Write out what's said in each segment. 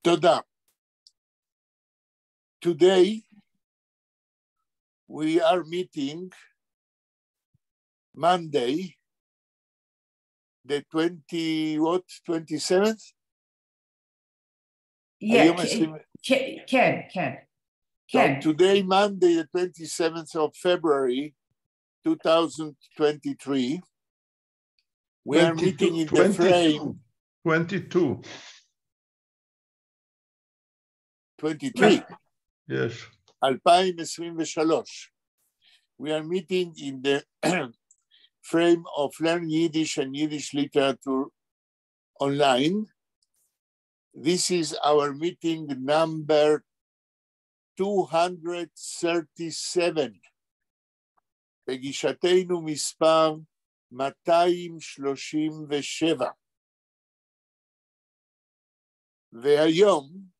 Toda. Today, we are meeting Monday, the 27th? Yeah, can. So today, Monday, the 27th of February, 2023, we are meeting in the frame. 22. 23. Yes. 2023. We are meeting in the frame of Learn Yiddish and Yiddish Literature online. This is our meeting number 237. פגישתנו מספר 237. והיום,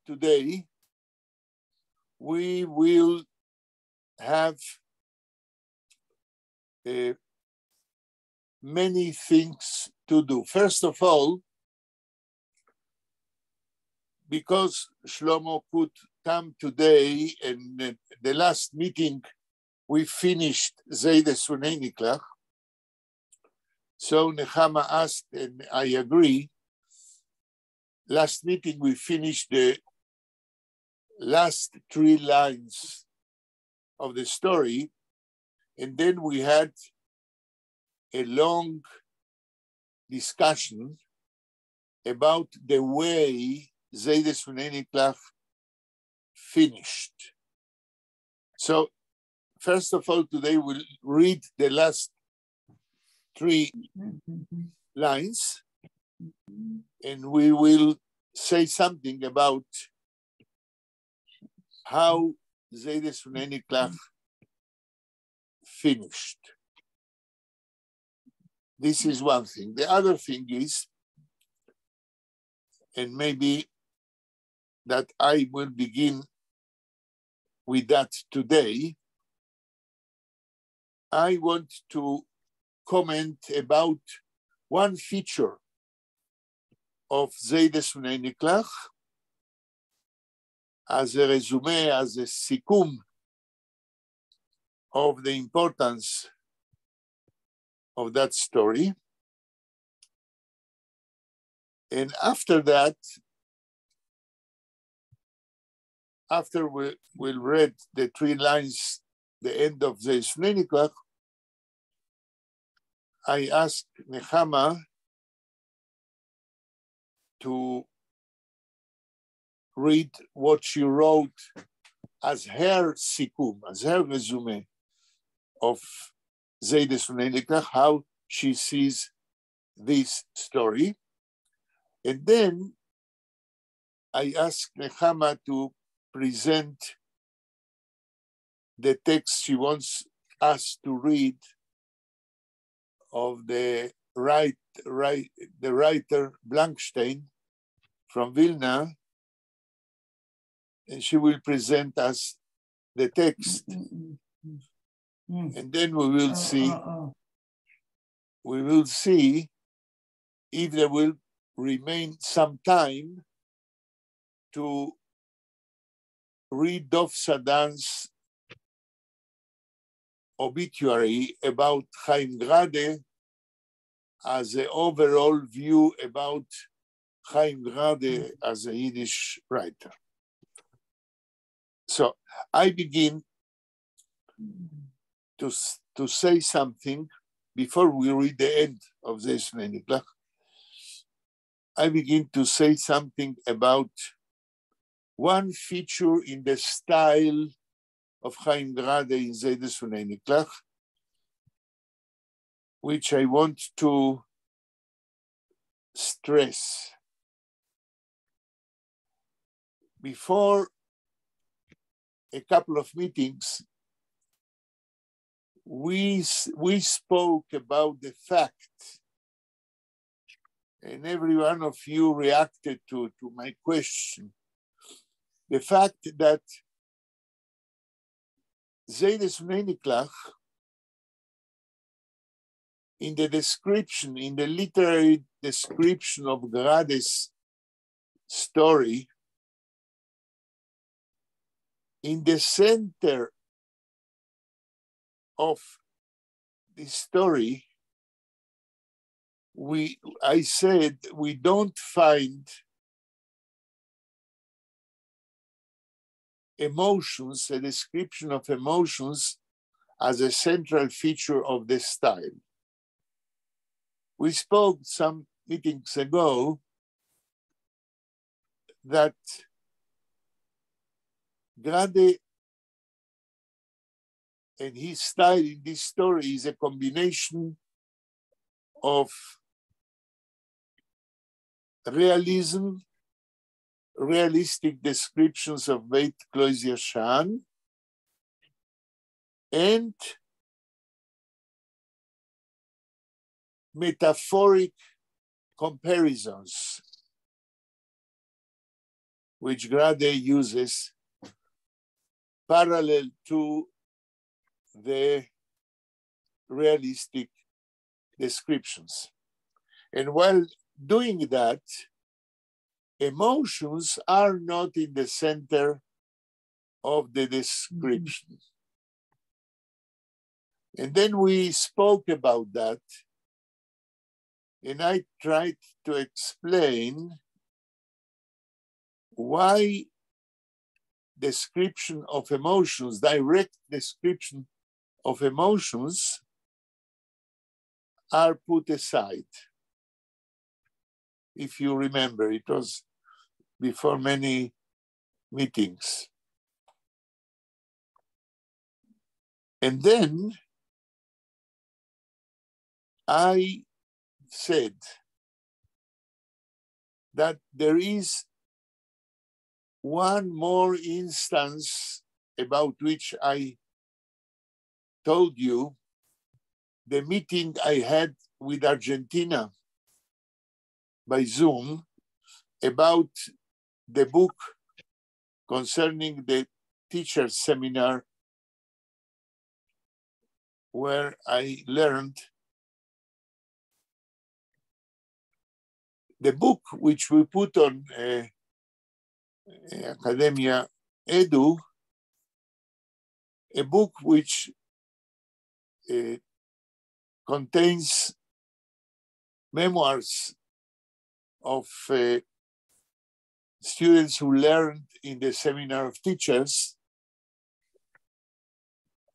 today, we will have many things to do. First of all, because Shlomo could come today, and the last meeting we finished Zayde Sunei Niklach. So Nechama asked, and I agree. Last meeting we finished the last 3 lines of the story, and then we had a long discussion about the way Zayde Sunei Niklach finished. So first of all, today we'll read the last 3 lines, and we will say something about how Zayde Sunei Niklach finished. This is one thing. The other thing is, and maybe that I will begin with that today, I want to comment about one feature of Zayde Sunei Niklach as a resume, as a sikum of the importance of that story. And after that, after we'll read the 3 lines, the end of the Sunei Niklach, I asked Nechama to read what she wrote as her sikum, as her resume of Zayde Sunei Niklach, how she sees this story. And then I asked Nechama to present the text she wants us to read of the writer Blankstein from Vilna, and she will present us the text, and then we will see if there will remain some time to read Dov Sadan's obituary about Chaim Grade as an overall view about Chaim Grade as a Yiddish writer. So I begin to say something before we read the end of the Sunei Niklach. I begin to say something about one feature in the style of Chaim Grade in Zayde Sunei Niklach, which I want to stress. Before a couple of meetings, we spoke about the fact, and every one of you reacted to my question, the fact that Zayde Sunei Niklach, in the description, in the literary description of Grade's story, in the center of the story, I said we don't find emotions, a description of emotions as a central feature of the style. We spoke some meetings ago that Grade and his style in this story is a combination of realism, realistic descriptions of Beit Klois Yashan, and metaphoric comparisons, which Grade uses parallel to the realistic descriptions. And while doing that, emotions are not in the center of the description. And then we spoke about that, and I tried to explain why description of emotions, direct description of emotions, are put aside. If you remember, it was before many meetings. And then I said that there is one more instance about which I told you, the meeting I had with Argentina by Zoom about the book concerning the teacher's seminar, where I learned the book which we put on Academia Edu, a book which contains memoirs of students who learned in the Seminar of Teachers.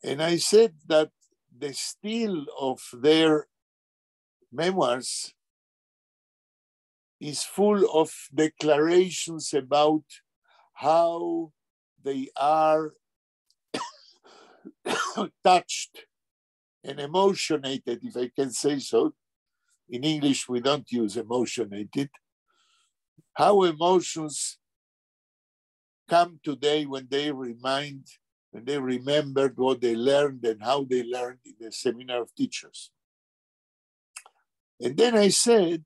And I said that the style of their memoirs is full of declarations about how they are touched and emotionated, if I can say so. In English, we don't use emotionated. How emotions come today when they remembered what they learned and how they learned in the Seminar of Teachers. And then I said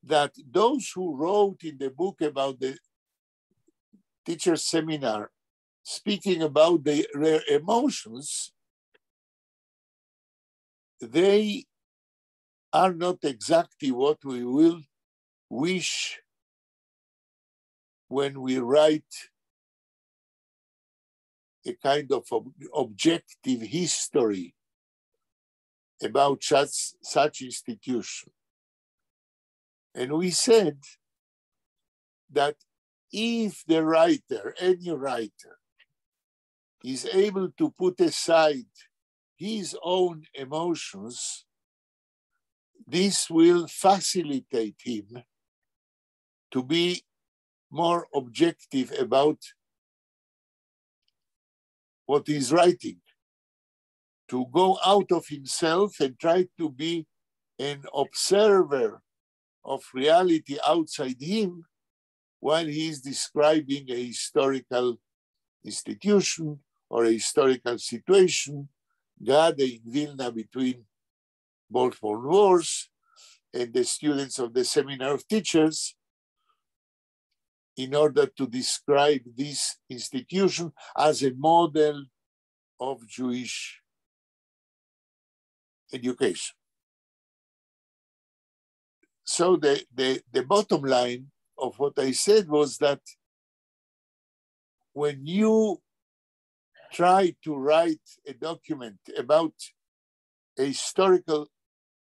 that those who wrote in the book about the teacher seminar, speaking about their emotions, they are not exactly what we will wish when we write a kind of objective history about such institution. And we said that if the writer, any writer, is able to put aside his own emotions, this will facilitate him to be more objective about what he's writing, to go out of himself and try to be an observer of reality outside him while he is describing a historical institution or a historical situation, Gade in Vilna between both World Wars, and the students of the Seminar of Teachers, in order to describe this institution as a model of Jewish education. So the bottom line of what I said was that when you try to write a document about a historical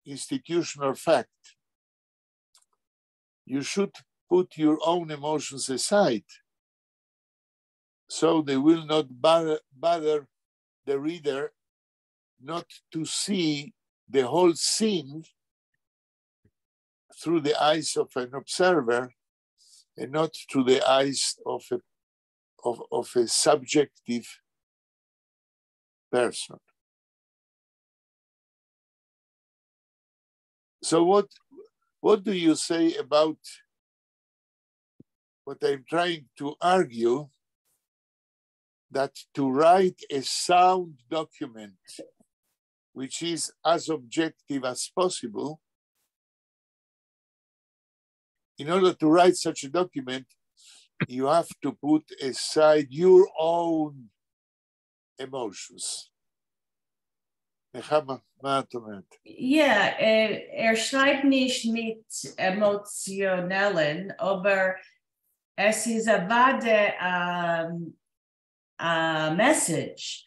institution or fact, you should put your own emotions aside, so they will not bother the reader not to see the whole scene through the eyes of an observer and not through the eyes of a subjective person. So what do you say about what I'm trying to argue, that to write a sound document which is as objective as possible, in order to write such a document, you have to put aside your own emotions. Nechama, מה את אומרת? Ja, schreibt nicht mit emotionellen, aber es ist a message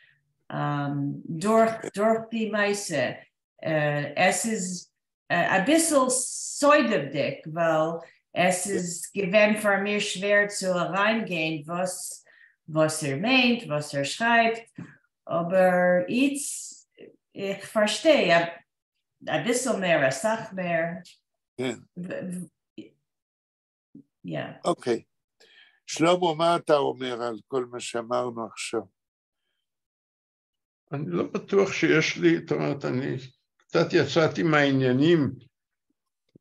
durch die Meise. Es ist ein bisschen pseudodick, weil es ist gewinn für mich schwer zu reingehen, was meint, was schreibt, aber ich verstehe ein bisschen mehr, eine Sache mehr. Ja. אוקיי. שלמה, מה אתה אומר על כל מה שאמרנו עכשיו? אני לא בטוח שיש לי, זאת אומרת, אני קצת יצאתי מהעניינים.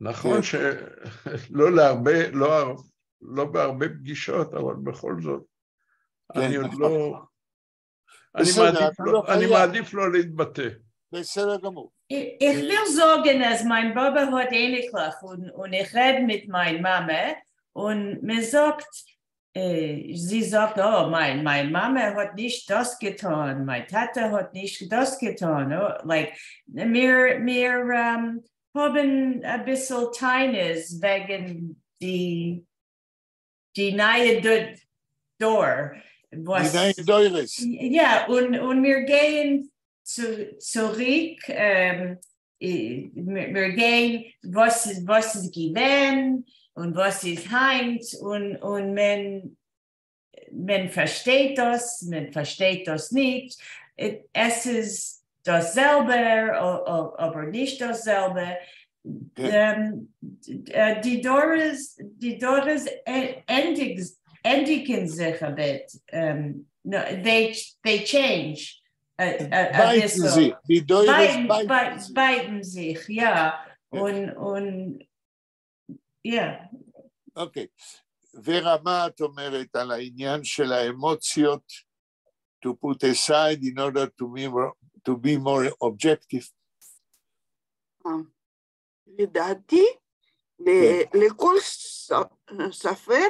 נכון שלא להרבה, לא בהרבה פגישות, אבל בכל זאת, אני עוד לא... אני מעדיף לא להתבטא. בסדר גמור. Ich will sagen, dass mein Papa hat ähnlich und ich rede mit meiner Mama und mir sagt, sie sagt, oh, meine Mama hat nicht das getan, meine Tante hat nicht das getan. Oh, like, wir haben ein bisschen Teines wegen die neue Door. Die neue Deures. Ja, und wir gehen zurück, wir gehen, was ist gewesen und was ist heint und man versteht das nicht. Es ist dasselbe, aber nicht dasselbe. Die Doris endigen sich a bit. No, they change. Beiten sich. Die Deures beiten sich, ja. Und ja. אוקיי. ורה, מה את אומרת על העניין של האמוציות to put aside in order to be more objective? לדעתי, לכל ספר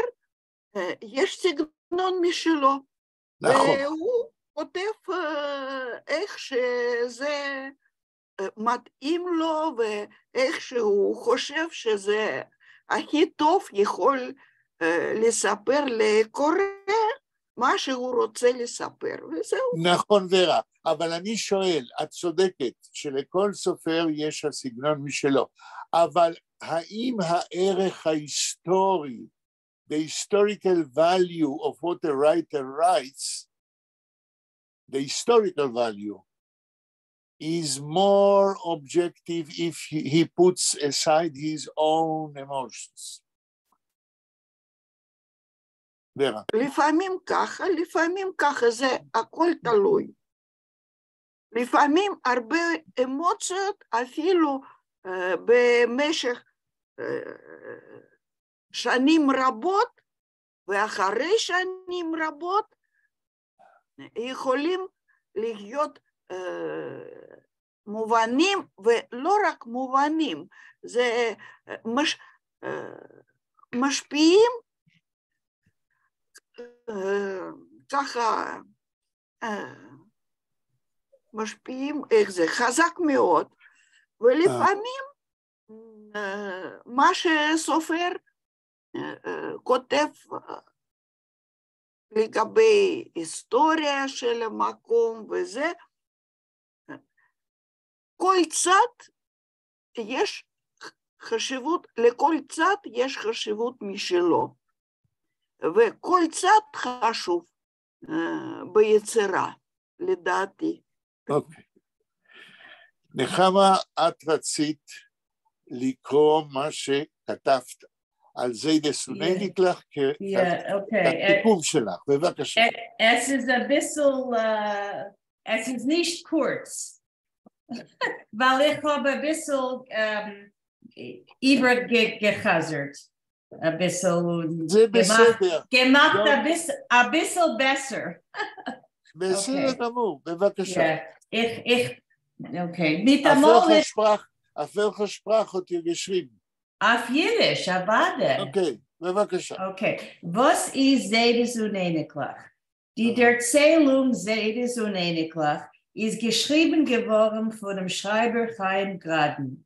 יש סגנון משלו. נכון. והוא כותב איך שזה מתאים לו ואיך שהוא חושב שזה הכי טוב יכול לספר לקורא מה שהוא רוצה לספר, וזהו. נכון ורה, אבל אני שואל, את צודקת שלכל סופר יש הסגנון משלו, אבל האם הערך ההיסטורי, the historical value of what a writer writes, the historical value is more objective if he puts aside his own emotions? ורה. לפעמים ככה, זה הכל תלוי. לפעמים הרבה אמוציות אפילו במשך שנים רבות, ואחרי שנים רבות, יכולים להיות מובנים, ולא רק מובנים, זה משפיעים ככה, משפיעים, איך זה, חזק מאוד, ולפעמים מה שסופר כותב לגבי היסטוריה של המקום וזה, כל צד יש חשיבות, לכל צד יש חשיבות משלו, וכל צד חשוב ביצירה, לדעתי. אוקיי. נחמה, את רצית לקרוא מה שכתבת על זיידס ונדיקלך כתיקום שלך, בבקשה. Es ist ein bisschen, es ist nicht kurz, weil ich habe ein bisschen übergehazert, ein bisschen זה בסדר. gemacht ein bisschen besser. בסדר גמור, בבקשה. Okay, mit der Mole. Auf welcher Sprache hat ihr geschrieben? Auf Yiddish, Abade. Okay, bevakasha. Okay, was ist Zaydes Uneniklach? Die Erzählung Zaydes Uneniklach ist geschrieben geworden von dem Schreiber Chaim Graden.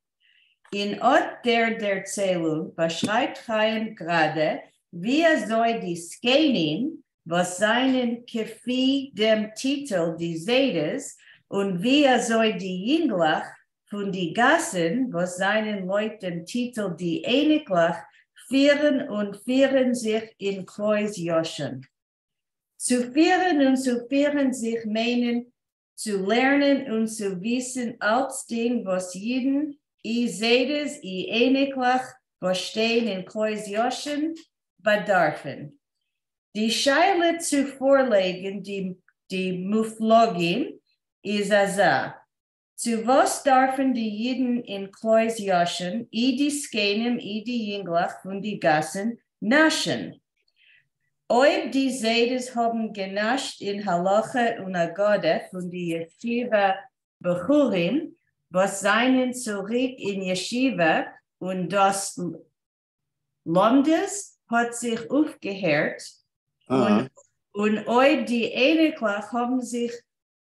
In Ort der Erzählung beschreibt Chaim Grade, wie soll die Skenin, was seinen Kefi dem Titel die Zaydes, und wie soll die Jinglach von die Gassen, was seinen Leuten Titel die Eniklach, führen sich in Kreuz Joschen. Zu führen sich meinen, zu lernen und zu wissen, als den, was jeden, Sedes, Eniklach, was stehen in Kreuz Joschen, bedarfen. Die Scheile zu vorlegen, die Muflogim, is aza. Zu was darfen die Jiden in Kreuz Joschen, die Skenim, die Jinglach und die Gassen naschen? Ob die Sedes haben genascht in Halacha und Agode von die Yeshiva Bechurim, was seien zurück in Yeshiva und das Landes hat sich aufgehört und ob die Eniklach haben sich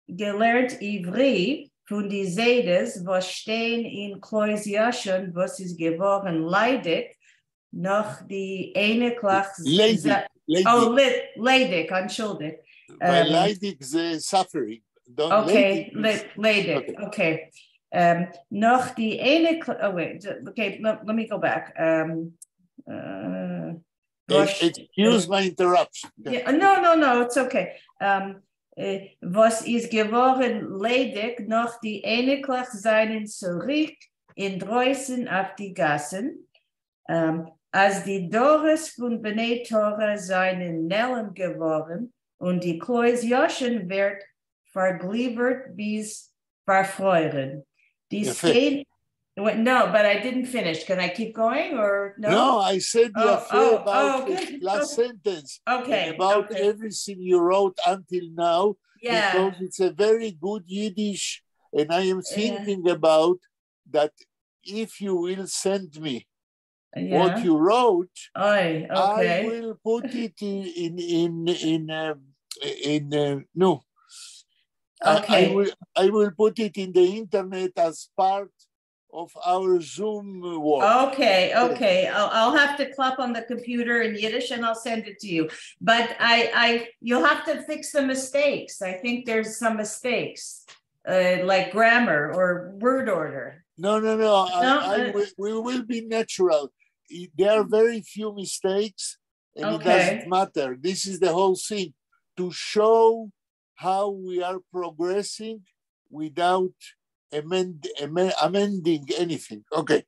gelernt Ivri von die Sedes, was stehen in Kreuz Joschen, was ist geworden leidig, noch die Eniklach. Leidig, entschuldigt. Weil leidig ist suffering. Okay, leidig, okay. Noch die Eniklach, oh wait, okay, let me go back. Excuse my interruption. Yeah, no, it's okay. Was ist geworden leidig, noch die Eniklach seien zurück in Dreußen auf die Gassen, als die Dores von Bnei Torah seien Nellen geworden und die Kreuz Joschen wird vergliedert bis verfeuern. No, but I didn't finish. Can I keep going or no? No, I said about the last sentence. Okay. About everything you wrote until now. Yeah. Because it's a very good Yiddish. And I am thinking about that if you will send me what you wrote, I will put it I will put it in the internet as part of our Zoom work. Okay. I'll have to clap on the computer in Yiddish and I'll send it to you. But you'll have to fix the mistakes. I think there's some mistakes, like grammar or word order. No. We will be natural. There are very few mistakes, and it doesn't matter. This is the whole thing, to show how we are progressing without amending anything. Okay,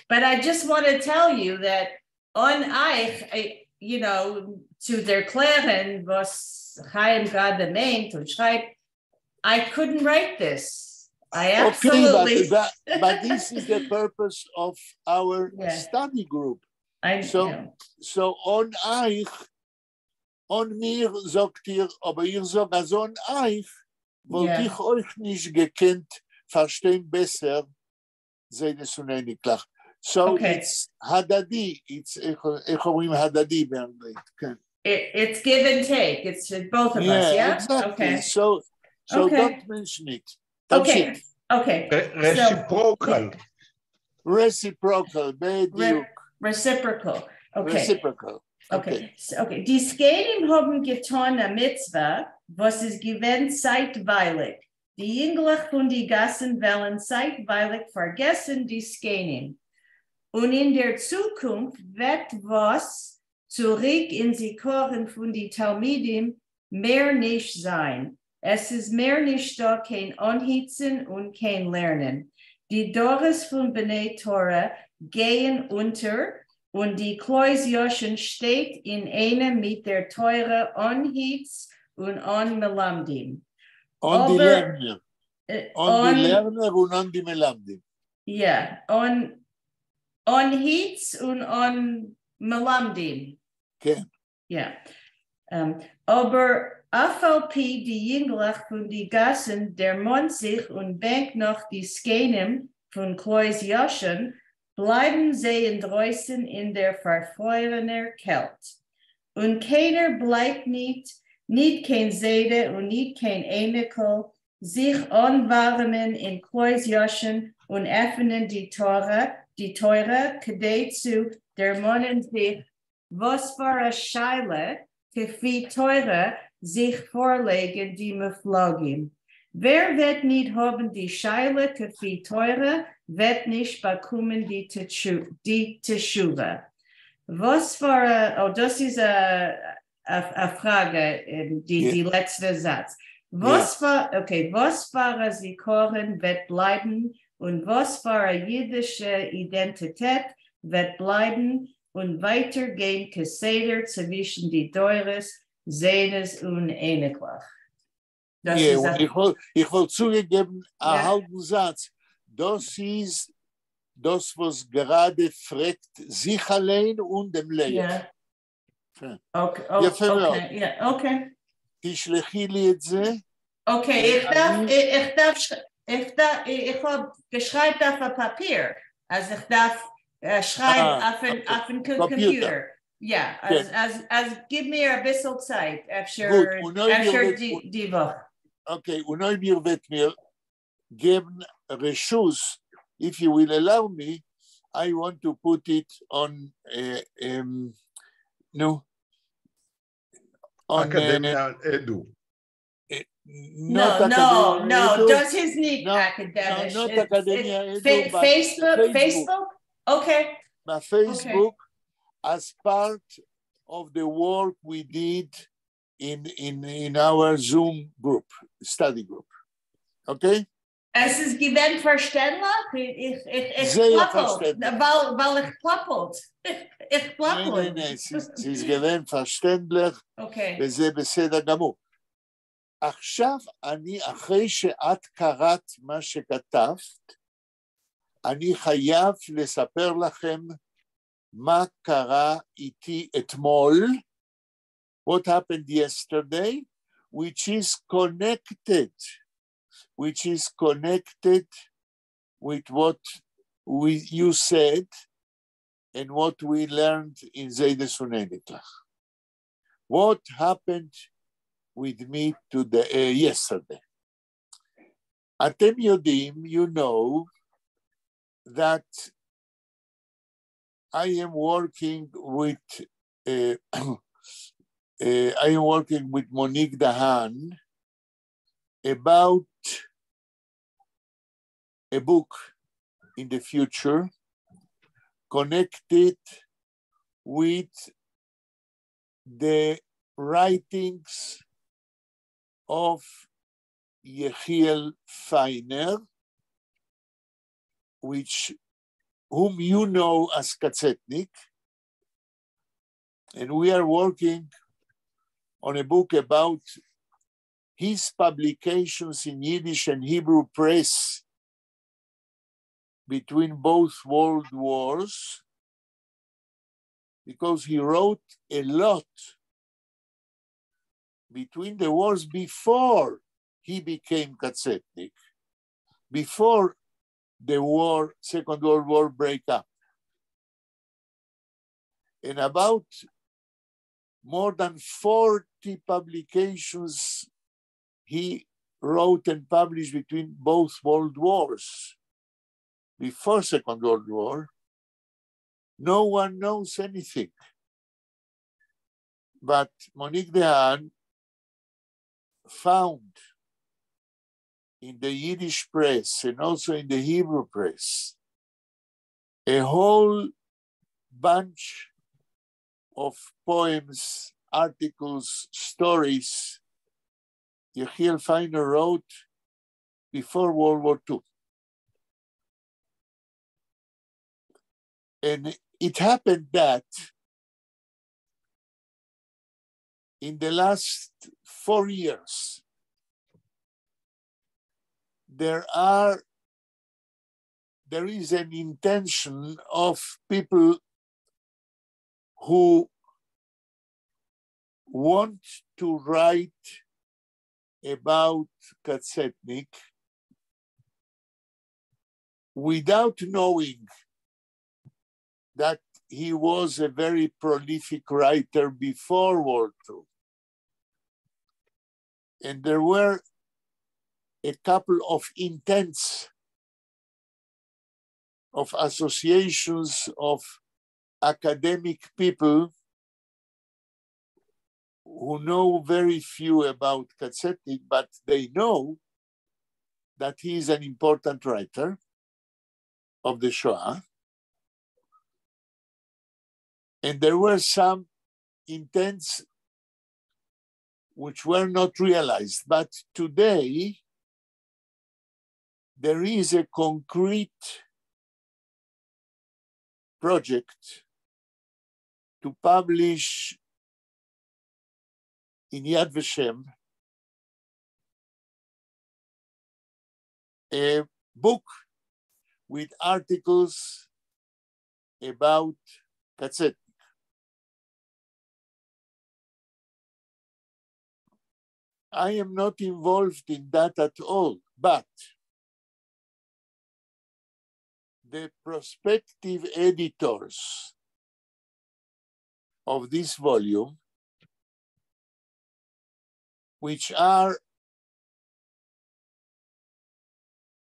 but I just want to tell you that on Eich, zu erklären, was Chaim gerade meint und schreibt, I couldn't write this. I absolutely. But this is the purpose of our study group. So on Eich, on mir sagt ihr, aber ihr sagt, also on Eich, wollte ich euch nicht gekannt verstehen besser, Zaydes Uneniklach. So it's hadadi. It's hadadi באנגלית. It's give and take. It's both of us, yeah? Exactly. Okay. So don't mention it. Okay. Reciprocal. reciprocal, בדיוק. Reciprocal. Okay. Reciprocal. Okay. Okay. Die Skanim haben getan a Mitzvah, was ist gewinnt zeitweilig. Die Jünglech von die Gassen wollen zeitweilig vergessen die Skanim. Und in der Zukunft wird was zurück in sie Koren von die Talmidim mehr nicht sein. Es ist mehr nicht da kein Anhitzen und kein Lernen. Die Dores von Bnei Torah gehen unter und die Kloisjoschen steht in einem mit der Teure Anhitz und an Melamdim. On die Lerner. On die Lerner und on die Melamdim. Ja, on Hitz und on Melamdim. Okay. Ja. Aber AVP, die Jünglach von die Gassen, der Mond sich und bank noch die Skanim von Klois Joschen, bleiben sie in draußen in der verfeuerner Kälte. Und keiner bleibt nicht kein Seide und nicht kein Enekel, sich anwarmen in Klois Joschen und öffnen die Teure, kedei zu der Monen sich, was für eine Scheile, wie Teure sich vorlegen die Meflogim. Wer wird nicht haben die Scheile, wie Teure, wird nicht bekommen die Teshuva. Was für, das ist eine Frage, die letzte Satz. Was für sie Koren wird bleiben und was für eine jüdische Identität wird bleiben und weitergehen Keseder zwischen die Deures, Seines und Eneklach. Ich will zugegeben, einen halben Satz. Das ist das, was gerade fragt, sich allein und dem Leib. Okay. תשלחי לי את זה. Okay, ich habe geschrieben auf ein Papier. Also ich darf schreiben auf ein Computer. Ja, also gib mir ein bisschen Zeit. Efter die Woche. Okay, und neu mir wird mir geben Reschuss, if you will allow me, I want to put it on Academia Edu. No, das ist nicht akademisch. Not Academia Edu, but Facebook? Okay. But Facebook, as part of the work we did in our Zoom group, study group. Okay? Es ist gewinn verständlich. Ich plappelt, weil ich plappelt. Ich plappelt. Nein, es ist gewinn verständlich. Okay. וזה בסדר גמור. עכשיו אחרי שאת קראת מה שכתבת, אני חייב לספר לכם מה קרה איתי אתמול, what happened yesterday, which is connected with what you said and what we learned in Zaydes Unenitlach. What happened with me yesterday? אתם יודעים, you know, that I am working with Monique Dahan about a book in the future connected with the writings of Yechiel Feiner, whom you know as Katzetnik, and we are working on a book about his publications in Yiddish and Hebrew press between both world wars, because he wrote a lot between the wars before he became Katzetnik, before the Second World War break up. And about more than 40 publications he wrote and published between both world wars. before Second World War, no one knows anything. But Monique Dehaan found in the Yiddish press and also in the Hebrew press a whole bunch of poems, articles, stories Yechiel Feiner wrote before World War II. And it happened that in the last 4 years, there is an intention of people who want to write about Katsetnik without knowing that he was a very prolific writer before World War II. And there were a couple of intents of associations of academic people who know very few about Katsetnik, but they know that he is an important writer of the Shoah. And there were some intents which were not realized. But today, there is a concrete project to publish in Yad Vashem a book with articles about Katsetnik. I am not involved in that at all, but the prospective editors of this volume, which are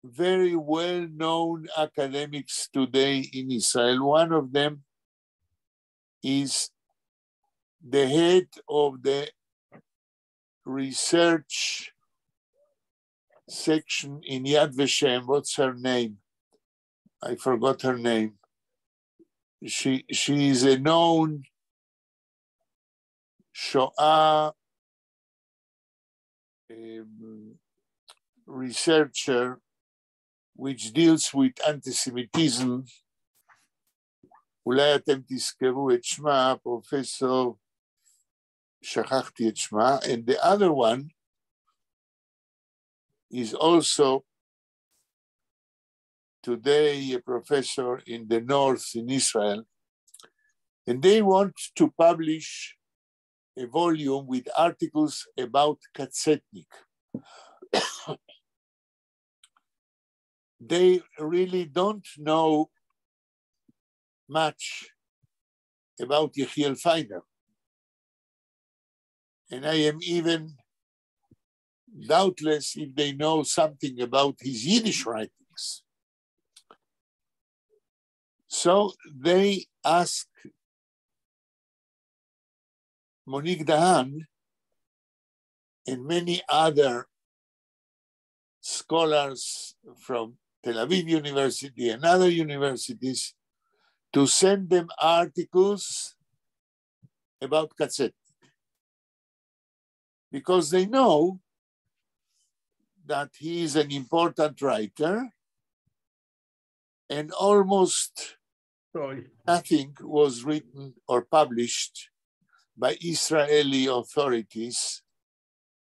very well-known academics today in Israel. One of them is the head of the research section in Yad Vashem. What's her name? I forgot her name. She is a known Shoah researcher which deals with anti-Semitism. אולי אתם תזכרו את שמה, פרופסור, שכחתי את שמה, and the other one is also today a professor in the north in Israel, and they want to publish a volume with articles about Katsetnik. They really don't know much about Yechiel Feiner. And I am even doubtless if they know something about his Yiddish writings. So they ask Monique Dehaan and many other scholars from Tel Aviv University and other universities to send them articles about Katsetnik, because they know that he is an important writer and almost nothing was written or published by Israeli authorities,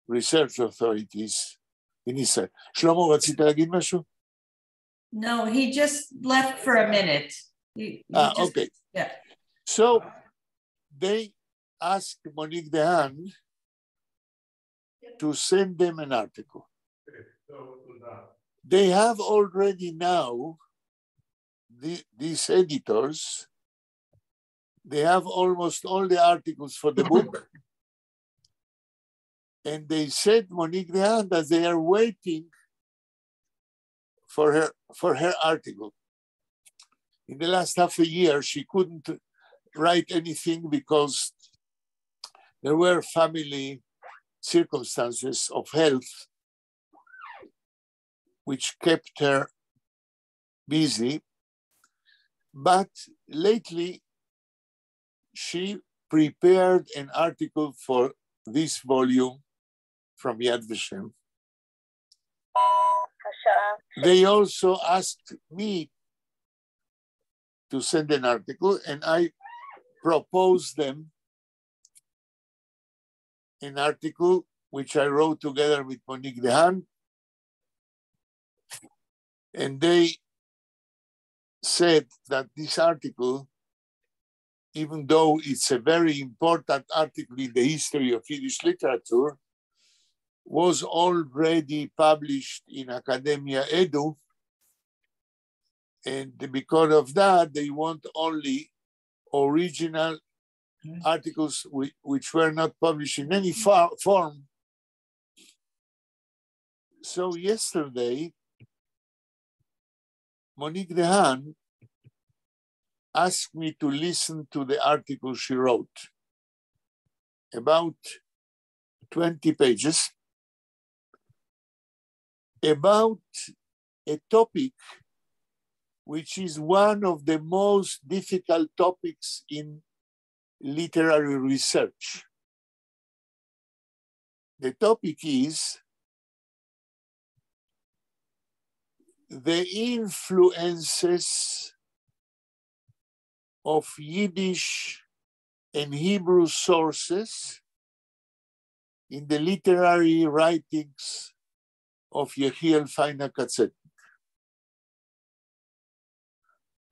research authorities in Israel. Shlomo, רצית להגיד משהו? No, he just left for a minute. Okay. Yeah. So they asked Monique Dehaan to send them an article. They have already now, these editors, they have almost all the articles for the book. And they said, Monique Dehaan, that they are waiting for her article. in the last half a year, she couldn't write anything because there were family circumstances of health which kept her busy. But lately, she prepared an article for this volume from Yad Vashem. They also asked me to send an article, and I proposed them an article which I wrote together with Monique Dehan, and they said that this article, even though it's a very important article in the history of Yiddish literature, was already published in Academia Edu, and because of that, they want only original articles which were not published in any form. So yesterday, Monique Dehan asked me to listen to the article she wrote, about 20 pages, about a topic which is one of the most difficult topics in literary research. The topic is the influences of Yiddish and Hebrew sources in the literary writings of Yehiel Feiner Katzetnik.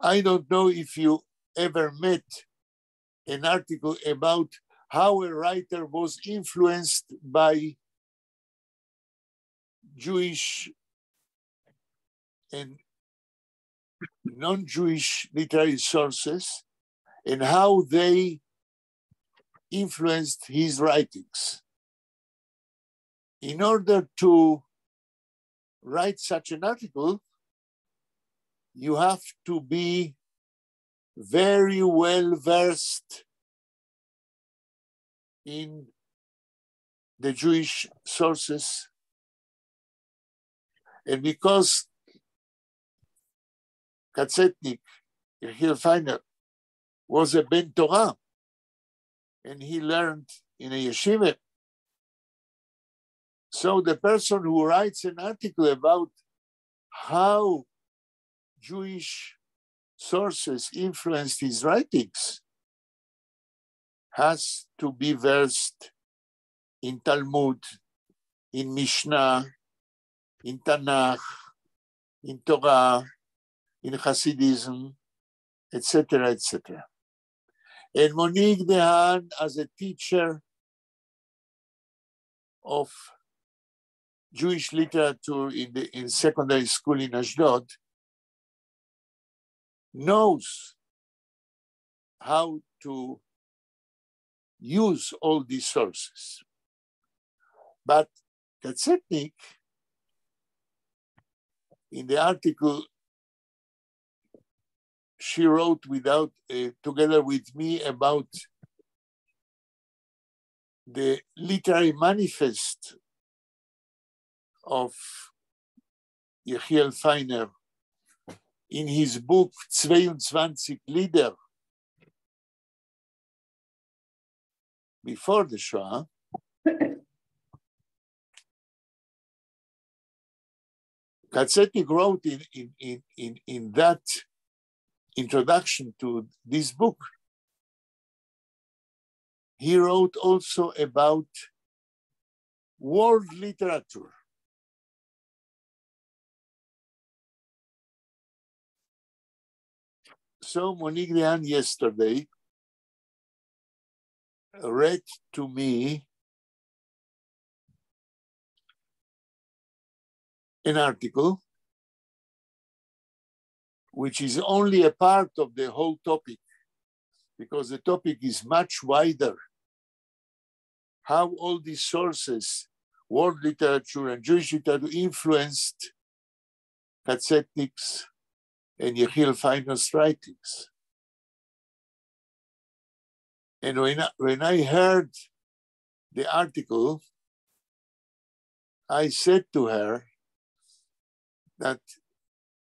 I don't know if you ever met an article about how a writer was influenced by Jewish and non-Jewish literary sources and how they influenced his writings. In order to write such an article, you have to be very well versed in the Jewish sources. And because Katzetnik, Yehiel Feiner, was a Ben Torah, and he learned in a yeshiva. So the person who writes an article about how Jewish sources influenced his writings has to be versed in Talmud, in Mishnah, in Tanakh, in Torah, in Hasidism, etc., etc. And Monique Dehan, as a teacher of Jewish literature in secondary school in Ashdod, knows how to use all these sources. But Katzetnik, in the article she wrote together with me about the literary manifest of Yehiel Feiner in his book 22 Lieder before the Shoah. Katzetnik wrote in that introduction to this book, he wrote also about world literature. So Monique Dehan yesterday read to me an article which is only a part of the whole topic, because the topic is much wider. How all these sources, world literature and Jewish literature, influenced Katzetnik's and Yechiel Feiner's writings. And when I heard the article, I said to her that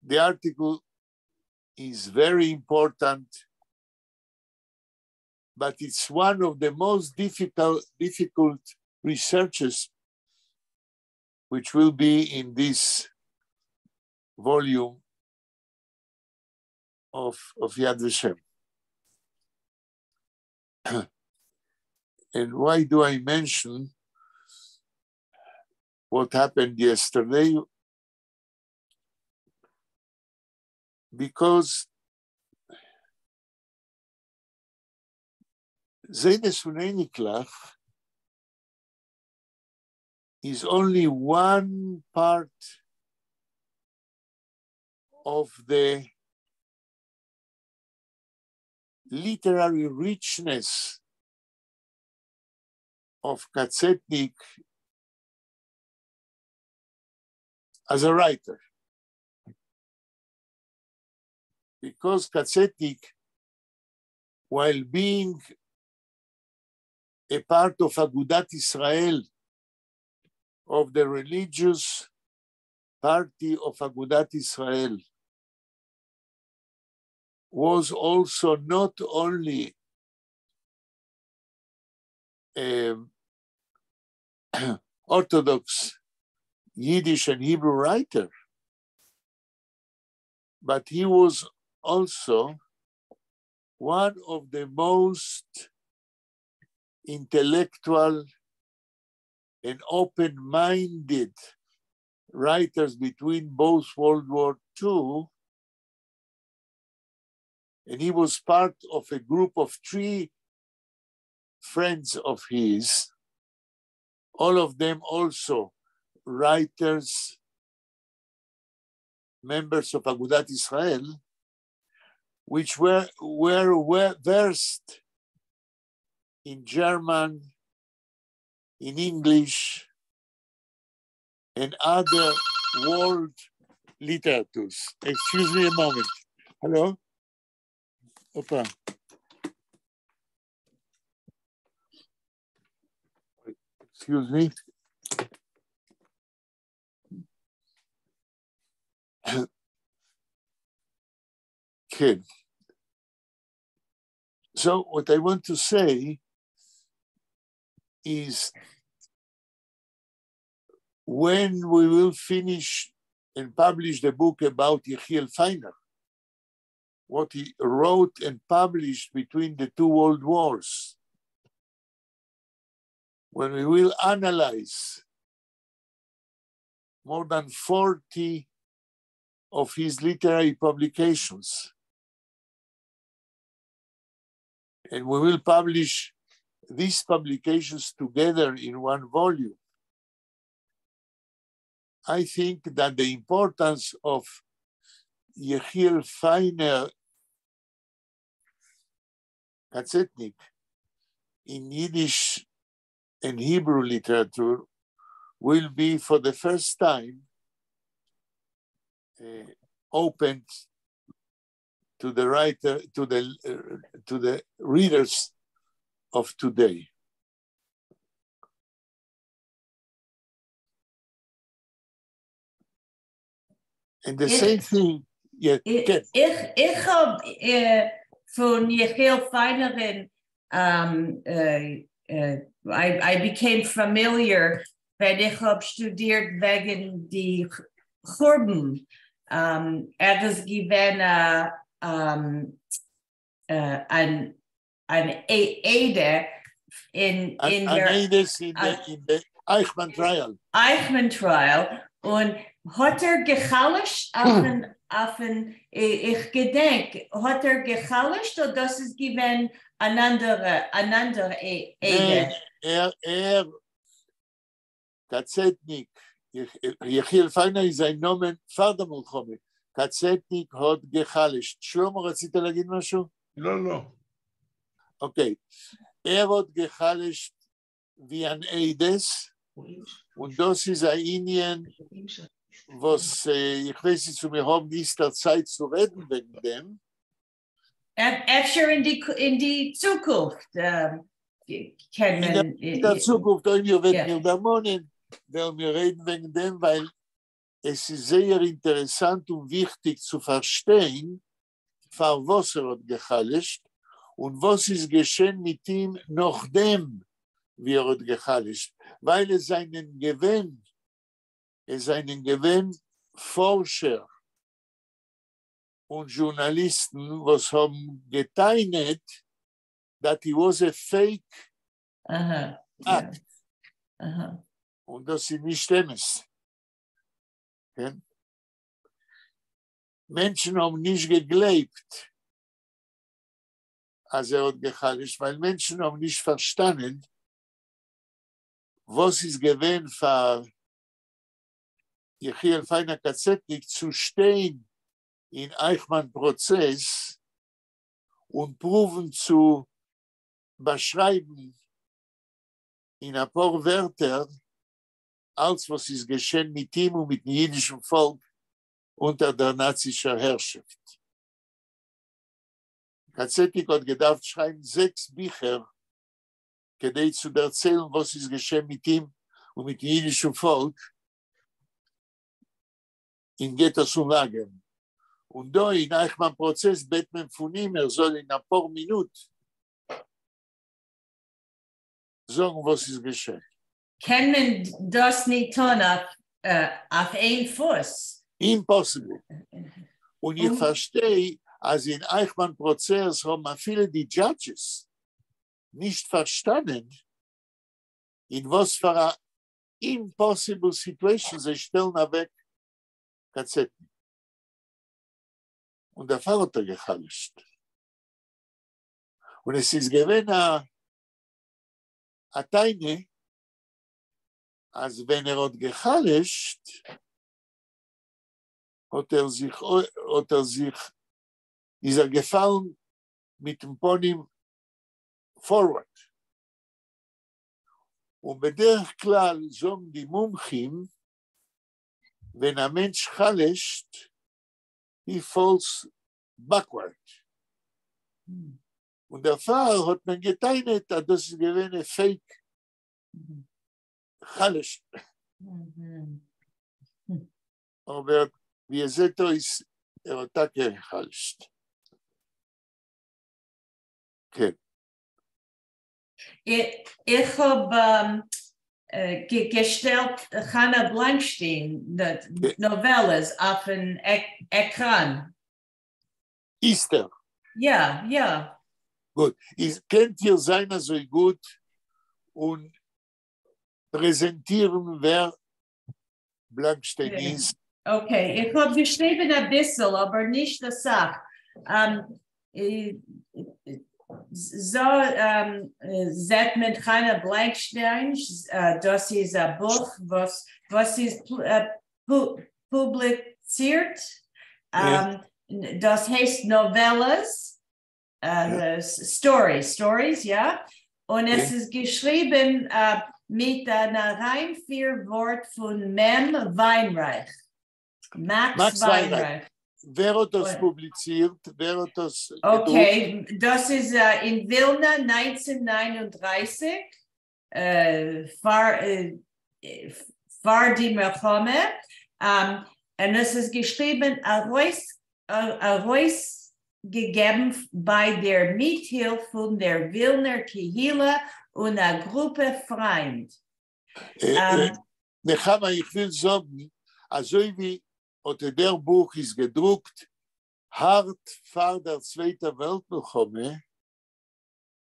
the article is very important, but it's one of the most difficult researches which will be in this volume of Yad Vashem. And why do I mention what happened yesterday? Because Zaydes Uneniklach is only one part of the literary richness of Katzetnik as a writer. Because Katzetnik, while being a part of Agudat Israel, of the religious party of Agudat Israel, was also not only Orthodox Yiddish and Hebrew writer, but he was also one of the most intellectual and open-minded writers between both World War II, and he was part of a group of 3 friends of his, all of them also writers, members of Agudat Israel, which were versed in German, in English, and other world literatures. Excuse me a moment. Hello? Opa. Excuse me. Okay. So what I want to say is, when we will finish and publish the book about Yechiel Feiner, what he wrote and published between the 2 world wars, when we will analyze more than 40 of his literary publications, and we will publish these publications together in one volume, I think that the importance of Yechiel Feiner Katzetnik in Yiddish and Hebrew literature will be for the first time opened to the writer, to the readers of today. And the same thing, yeah. Ich habe von Yechiel Feiner, I became familiar when ich habe studiert wegen die Churben. Ist gewesen an Ede in the Eichmann trial. Eichmann trial. Und hat gechallischt auf ein, ich gedenke, hat gechallischt oder das ist gewesen an andere Ede? Katzetnik, Yechiel Feiner ist ein Nomen Vater Mulchome. Katzetnik hat gechallischt. שלמה, רצית להגיד משהו? לא. Okay. Hat gechallischt wie ein Eides, und das ist ein Indien was ich weiß nicht, wir haben nicht der Zeit zu reden wegen dem. Efter in die Zukunft kennen In der Zukunft, wenn wir da wohnen, werden wir reden wegen dem, weil es ist sehr interessant und wichtig zu verstehen, für was hat gehalischt und was ist geschehen mit ihm, nachdem wir hat gehalischt. Weil es einen Gewinn Forscher und Journalisten, was haben geteilt, that he was a fake act. Und das ist nicht stimmt. Okay? Menschen haben nicht geglaubt, als hat gehalischt, weil Menschen haben nicht verstanden, was ist gewesen für Yechiel Feiner Katzetnik zu stehen in Eichmann-Prozess und proben zu beschreiben in ein paar Wörter, als was ist geschehen mit ihm und mit dem jüdischen Volk unter der nazischen Herrschaft. Katzetnik hat gedacht, schreiben 6 Bücher, gedei zu erzählen, was ist geschehen mit ihm und mit dem jüdischen Volk in Ghettos und Lagern. Und da in Eichmann-Prozess bet man von ihm, soll in ein paar Minuten sagen, was ist geschehen. Kann man das nicht tun auf einen Fuß? Impossible. Und ich verstehe, als in Eichmann-Prozess haben viele die Judges nicht verstanden, in was für eine impossible situation sie stellen weg Katzetten. Und der Fall hat gehalischt. Und es ist gewesen eine Teine, als wenn hat gehalischt, ist gefallen mit dem Pony forward. Und בדרך כלל sagen die Mumchim, wenn ein Mensch halischt, he falls backward. Und der Fall hat man geteilt, dass das gewesen fake halischt. Aber wie es ist, hat gehalischt. Okay. Ich habe gestellt Hannah Blankstein, die Novelles, auf den Ekran. Ist er? Ja, ja. Gut. Kennt ihr seiner so gut und präsentieren, wer Blankstein ist? Okay, ich habe geschrieben ein bisschen, aber nicht das Sache. So sagt man Hannah Blankstein, das ist ein Buch, was ist publiziert. Das heißt Novelles, Stories, ja. Und es ist geschrieben mit einer rein 4 Wort von Mem Weinreich. Max Weinreich. Wer hat das publiziert? Wer hat das okay, das ist in Vilna 1939, vor die Melchome. Und es ist geschrieben, gegeben bei der Mithilfe von der Vilner Kehila und einer Gruppe Freund. Nechama, ich will sagen, also wie der Buch ist gedruckt, hart vor der Zweiten Weltmilchome,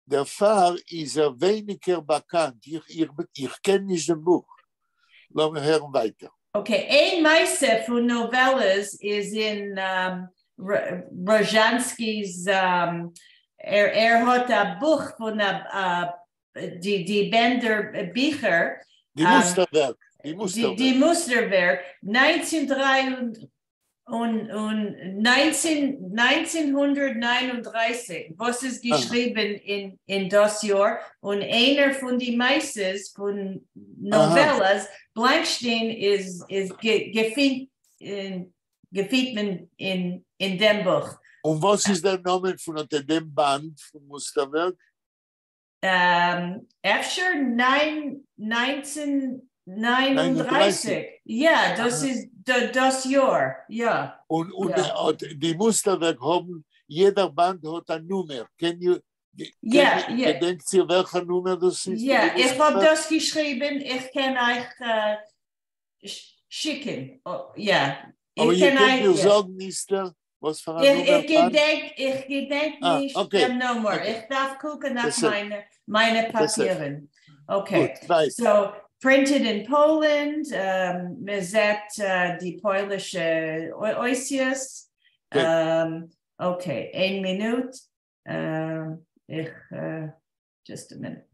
der Fall ist weniger bekannt. Ich kenne nicht das Buch. Lassen wir hören weiter. Okay, ein Meise von Novelles ist in Rojanskis, hat ein Buch von die Bender Bücher. Die Musterwerk. Die Musterwerk, 1903, Und 1939, was ist geschrieben in das Jahr, und einer von den meisten von Novellas, Blankstein ist gefunden in dem Buch. Und was ist der Name von dem Band von Musterwerk? Efter 1939. Ja, das ist das Jahr. Ja. Und die Musterwerk haben, jeder Band hat eine Nummer. Gedenkt ihr, welche Nummer das ist? Ja, ich habe das geschrieben. Ich kann euch schicken. Ja. Aber ihr könnt mir sagen, Mister, was für eine Nummer? Ich gedenk nicht dem Nummer. Okay. Ich darf gucken nach meine Papieren. Okay. Gut, so printed in Poland. Wir sehen die polnische Oisius. Okay, 1 Minute. Just a minute.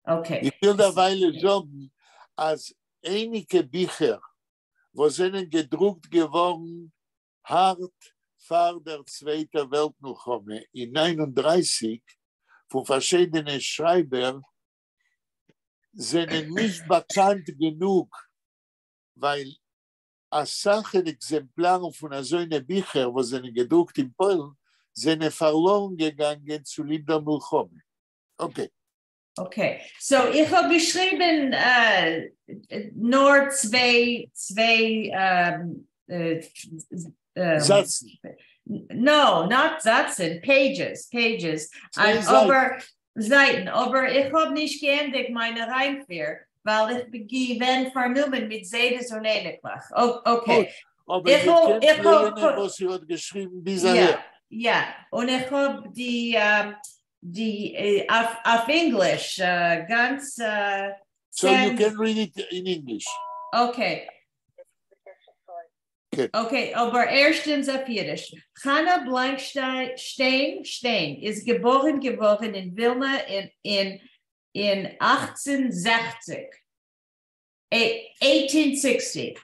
Okay. Ich will dabei sagen, als einige Bücher, wo sind gedruckt geworden, hart vor der Zweiten Weltkrieg in 1939 von verschiedenen Schreibern, sind nicht bekannt genug, weil als Sachen Exemplare von so einer Bücher, wo sind gedruckt in Polen, sind verloren gegangen zu der Milchome. Okay. Okay, so ich habe geschrieben nur zwei Sätzen. No, not Sätzen, pages. Aber Seiten, aber ich habe nicht geendigt meine Reimfair, weil ich beginne vernommen mit Sedes und Ähnlichkeit. Okay. Gut, aber ich kann lernen, was sie hat geschrieben bisher. Ja, und ich habe die auf Englisch ganz. So you can read it in English. Okay. Okay, aber erstens auf Yiddish. Hannah Blankstein ist geboren in Vilna in 1860. 1860.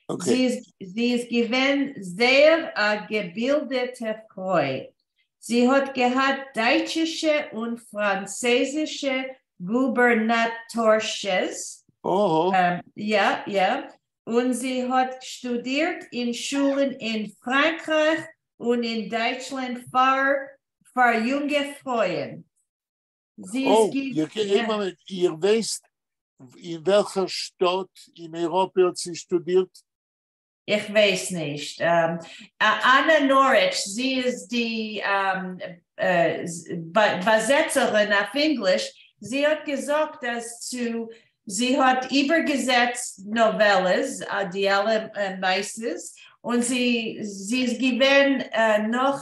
Okay. Sie ist gewesen sehr gebildete Frau. Sie hat gehabt deutsche und französische Gubernatorches. Ja. Und sie hat studiert in Schulen in Frankreich und in Deutschland für junge Frauen. Ihr wisst, in welcher Stadt in Europa hat sie studiert? Ich weiß nicht. Anna Norwich, sie ist die Übersetzerin auf Englisch. Sie hat gesagt, dass sie hat übergesetzt Novelles, die alle meistens, und sie ist gewesen noch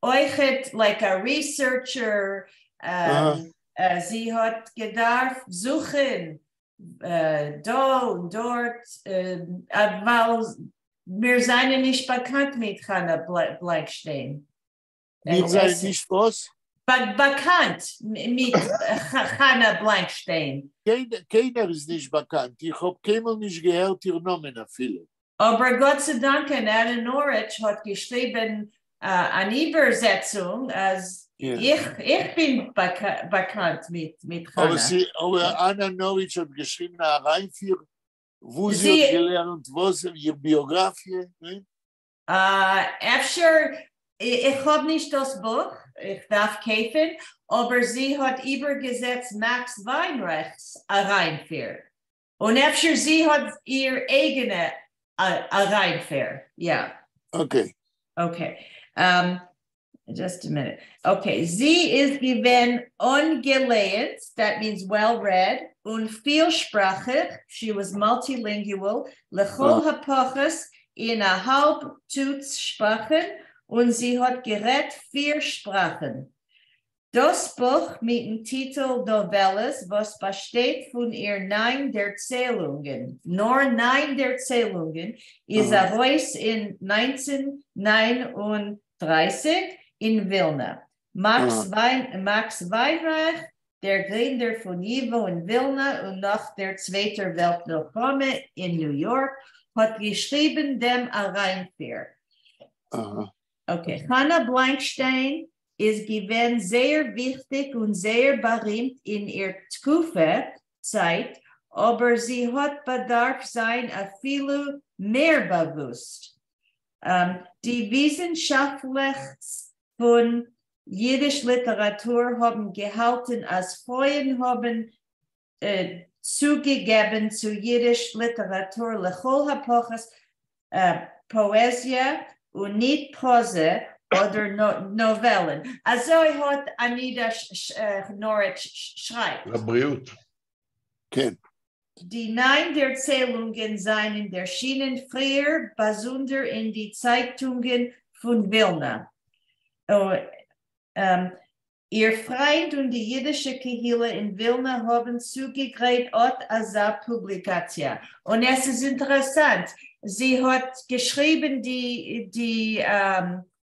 euch like a researcher. Sie hat gedarf suchen da und dort, weil wir seien nicht bekannt mit Hannah Blankstein. Wir seien nicht was? Bekannt mit Hannah Blankstein. Keiner ist nicht bekannt. Ich habe keinmal nicht gehört, ihr Namen viele. Aber Gott sei Dank, Anna Norwich hat geschrieben eine Übersetzung, als ich bin bekannt mit Hannah. Aber Anna Norwich hat geschrieben, Reinführ, wo sie hat gelernt, was ihre Biografie? Ich habe nicht das Buch, ich darf kaufen, aber sie hat übergesetzt Max Weinreichs Reinführ. Und sie hat ihr eigene Reinführ, ja. Okay. Just a minute. Okay, sie ist gewesen ungelehrt, that means well-read, und vielsprachig, she was multilingual, lechol hapachas in a halb Sprachen, und sie hat gerät 4 Sprachen. Das Buch mit dem Titel Novelles, was besteht von ihr 9 Erzählungen, nur 9 Erzählungen, ist heraus in 1939 in Vilna. Max Weinreich, der Gründer von Yivo in Vilna und nach der Zweiten Weltkrieg in New York, hat geschrieben dem Reinfair. Okay, Hannah Blankstein ist gewesen sehr wichtig und sehr berühmt in ihrer Zeit, aber sie hat bedarf sein a viel mehr bewusst. Die Wissenschaftler von Yiddish Literatur haben gehalten, als Freuen haben zugegeben zu Yiddish Literatur lechol hapochas Poesie und nicht Prose oder Novellen. Also hat Anita Norwich schreibt. לבריאות. כן. Die 9 der Erzählungen seien erschienen früher, besonders in die Zeitungen von Vilna. Ihr Freund und die jüdische Kehille in Vilna haben zugegeben als Publikation. Und es ist interessant, sie hat geschrieben, die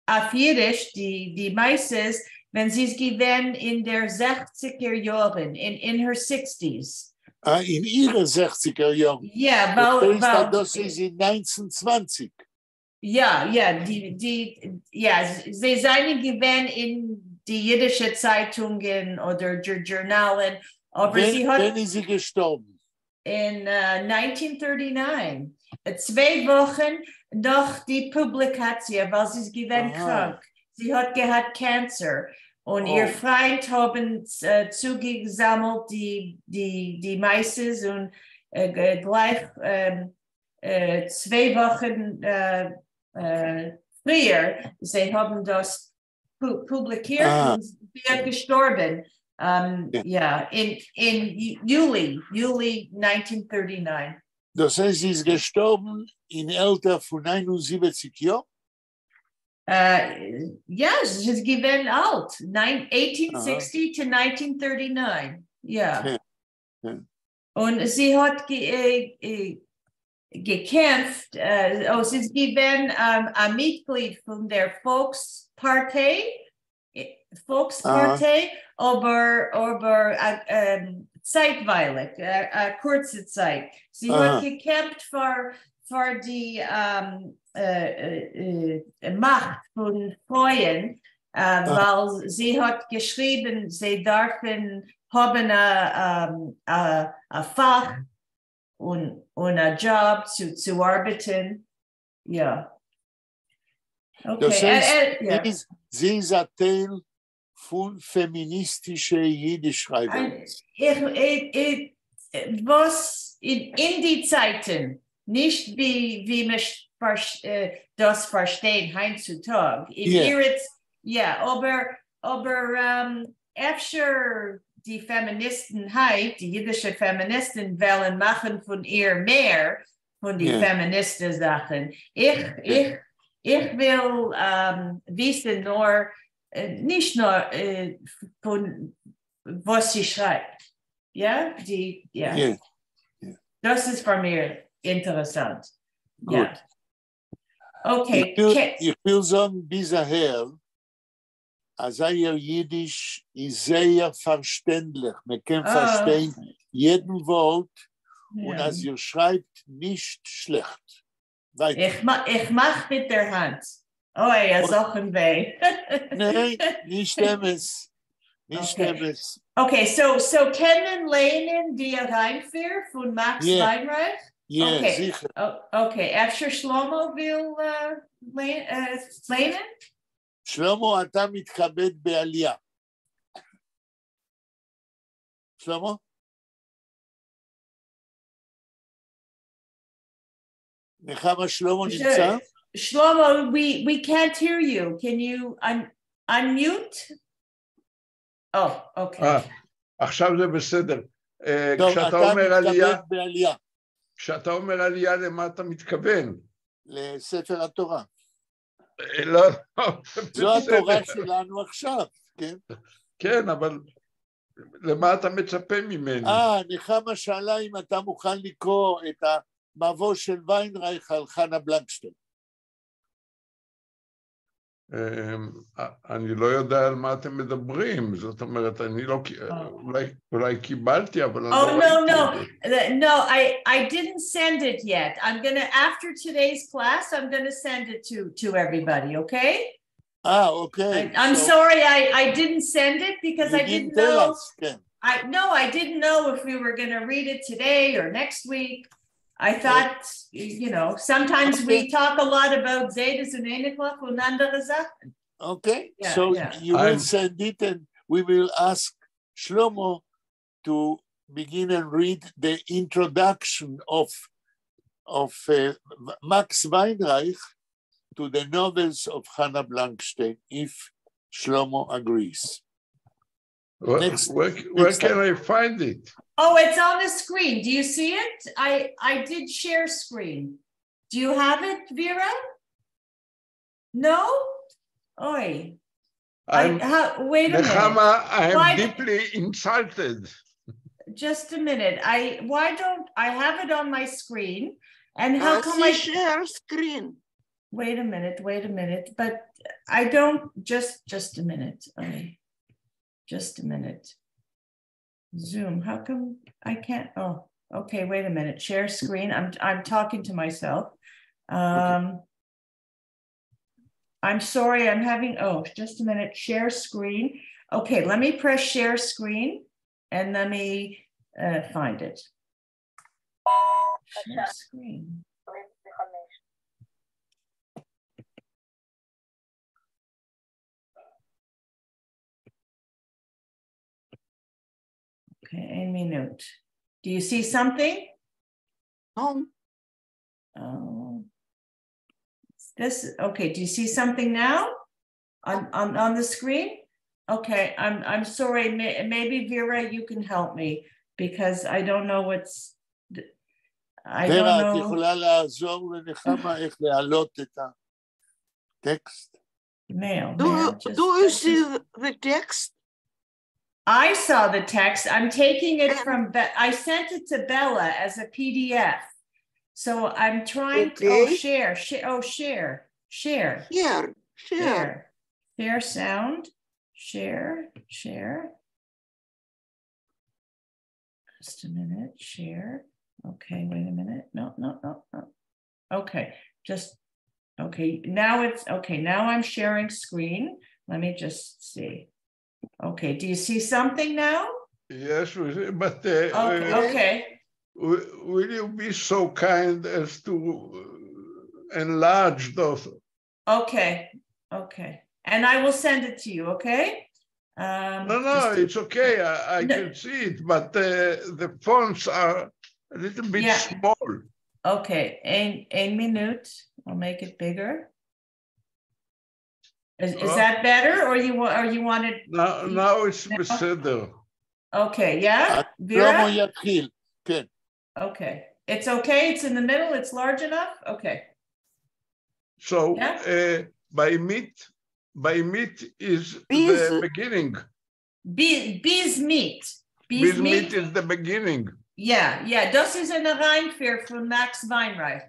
auf Jiddisch, die meistens, wenn sie es gewesen in der 60er Jahren, in her 60s. In ihre 60er Jahren. Ja, Das ist in 1920. Ja, sie seien gewesen in die jüdische Zeitungen oder Journalen, aber sie hat... Wann ist sie gestorben? In 1939, 2 Wochen nach die Publikation, weil sie ist gewesen krank. Sie hat gehabt Cancer. Und ihr Freund haben zugesammelt die Meises und gleich 2 Wochen früher, sie haben das publiziert und sie hat gestorben. In Juli 1939. Das heißt, sie ist gestorben im Alter von 79 Jahren? Yes, she's given out 1860 to 1939. Yeah. Und sie hat gekämpft. Sie ist given ein Mitglied von der Volkspartei, aber zeitweilig, kurze Zeit. Sie hat gekämpft für die Macht von Frauen, weil sie hat geschrieben, sie dürfen haben ein Fach und ein Job zu arbeiten. Ja. Okay. Das heißt, sie ist ein Teil von feministischer Jiddisch-Schreibung. Was in die Zeiten, nicht wie man das versteht heutzutage. Aber öfter die Feministen, die jüdische Feministen wollen machen von ihr mehr von die Feministen-Sachen. Ich will wissen nur, nicht nur von was sie schreibt. Ja, Das ist für mich interessant. Gut. Ja. Okay. Ich will sagen, bis daher, als ihr Jiddisch ist sehr verständlich. Man kann verstehen jeden Wort und als ihr schreibt, nicht schlecht. Ich mach mit der Hand. Sachen weh. Nein, nicht stemmes. Nicht stemmes. Okay, so kennen Lenin die Reinfair von Max Weinreich? Ja, okay. sicher. Okay, אפשר שלמה will Lenin? שלמה, אתה מתכבד בעלייה. שלמה? נחמה, שלמה נמצא? Shlomo, we can't hear you. Can you unmute? Oh, okay. עכשיו זה בסדר. טוב, כשאתה אתה אומר עלייה, מתכבד בעלייה. כשאתה אומר עלייה, למה אתה מתכוון? לספר התורה. לא, זו התורה שלנו עכשיו, כן? כן, אבל למה אתה מצפה ממני? נחמה שאלה אם אתה מוכן לקרוא את המבוא של ויינרייך על חנה בלנקשטיין. אני לא יודע על מה אתם מדברים, זאת אומרת, אני לא, אולי קיבלתי, אבל אני לא ראיתי. No, I didn't send it yet. I'm gonna, after today's class, I'm gonna send it to everybody, okay? Okay. I'm sorry, I didn't send it because I didn't know. I didn't know if we were gonna read it today or next week. I thought, you know, sometimes we talk a lot about Zedas and Einiklach and andere Sachen. Okay, so you will send it and we will ask Shlomo to begin and read the introduction of Max Weinreich to the novels of Hannah Blankstein, if Shlomo agrees. Where can I find it? Oh, it's on the screen. Do you see it? I did share screen. Do you have it, Vera? No? Oi. Wait a Nechama, minute. I am deeply insulted. Just a minute. Why don't I have it on my screen? And how come I share screen? Wait a minute. But I don't just a minute. Okay. Just a minute. Zoom. How come I can't? Oh, okay. Wait a minute. Share screen. I'm talking to myself. I'm sorry. I'm having. Oh, just a minute. Share screen. Okay. Let me press share screen, and let me find it. Share screen. Okay, a minute. Do you see something? No. Oh, this okay. Do you see something now on the screen? Okay, I'm sorry. Maybe Vera, you can help me because I don't know what's. I don't know. את יכולה לעזור לנחמה איך להעלות את הטקסט? Do you see the text? I saw the text. I'm taking it from, I sent it to Bella as a PDF. So I'm trying to, share. Share sound, share. Just a minute, share. Okay, wait a minute. No. Okay, now I'm sharing screen. Let me just see. Okay, do you see something now? Yes, but okay. Will you be so kind as to enlarge those? Okay. And I will send it to you, okay? No, it's okay. I can see it, but the fonts are a little bit small. Okay, a minute. I'll make it bigger. Is that better, or you want it? Now it's בסדר. Okay, yeah. Vera? Okay, it's okay. It's in the middle. It's large enough. Okay. So by meat is the beginning. Bees meat. Bees meat is the beginning. Yeah. Das ist eine Reinfehr von Max Weinreich.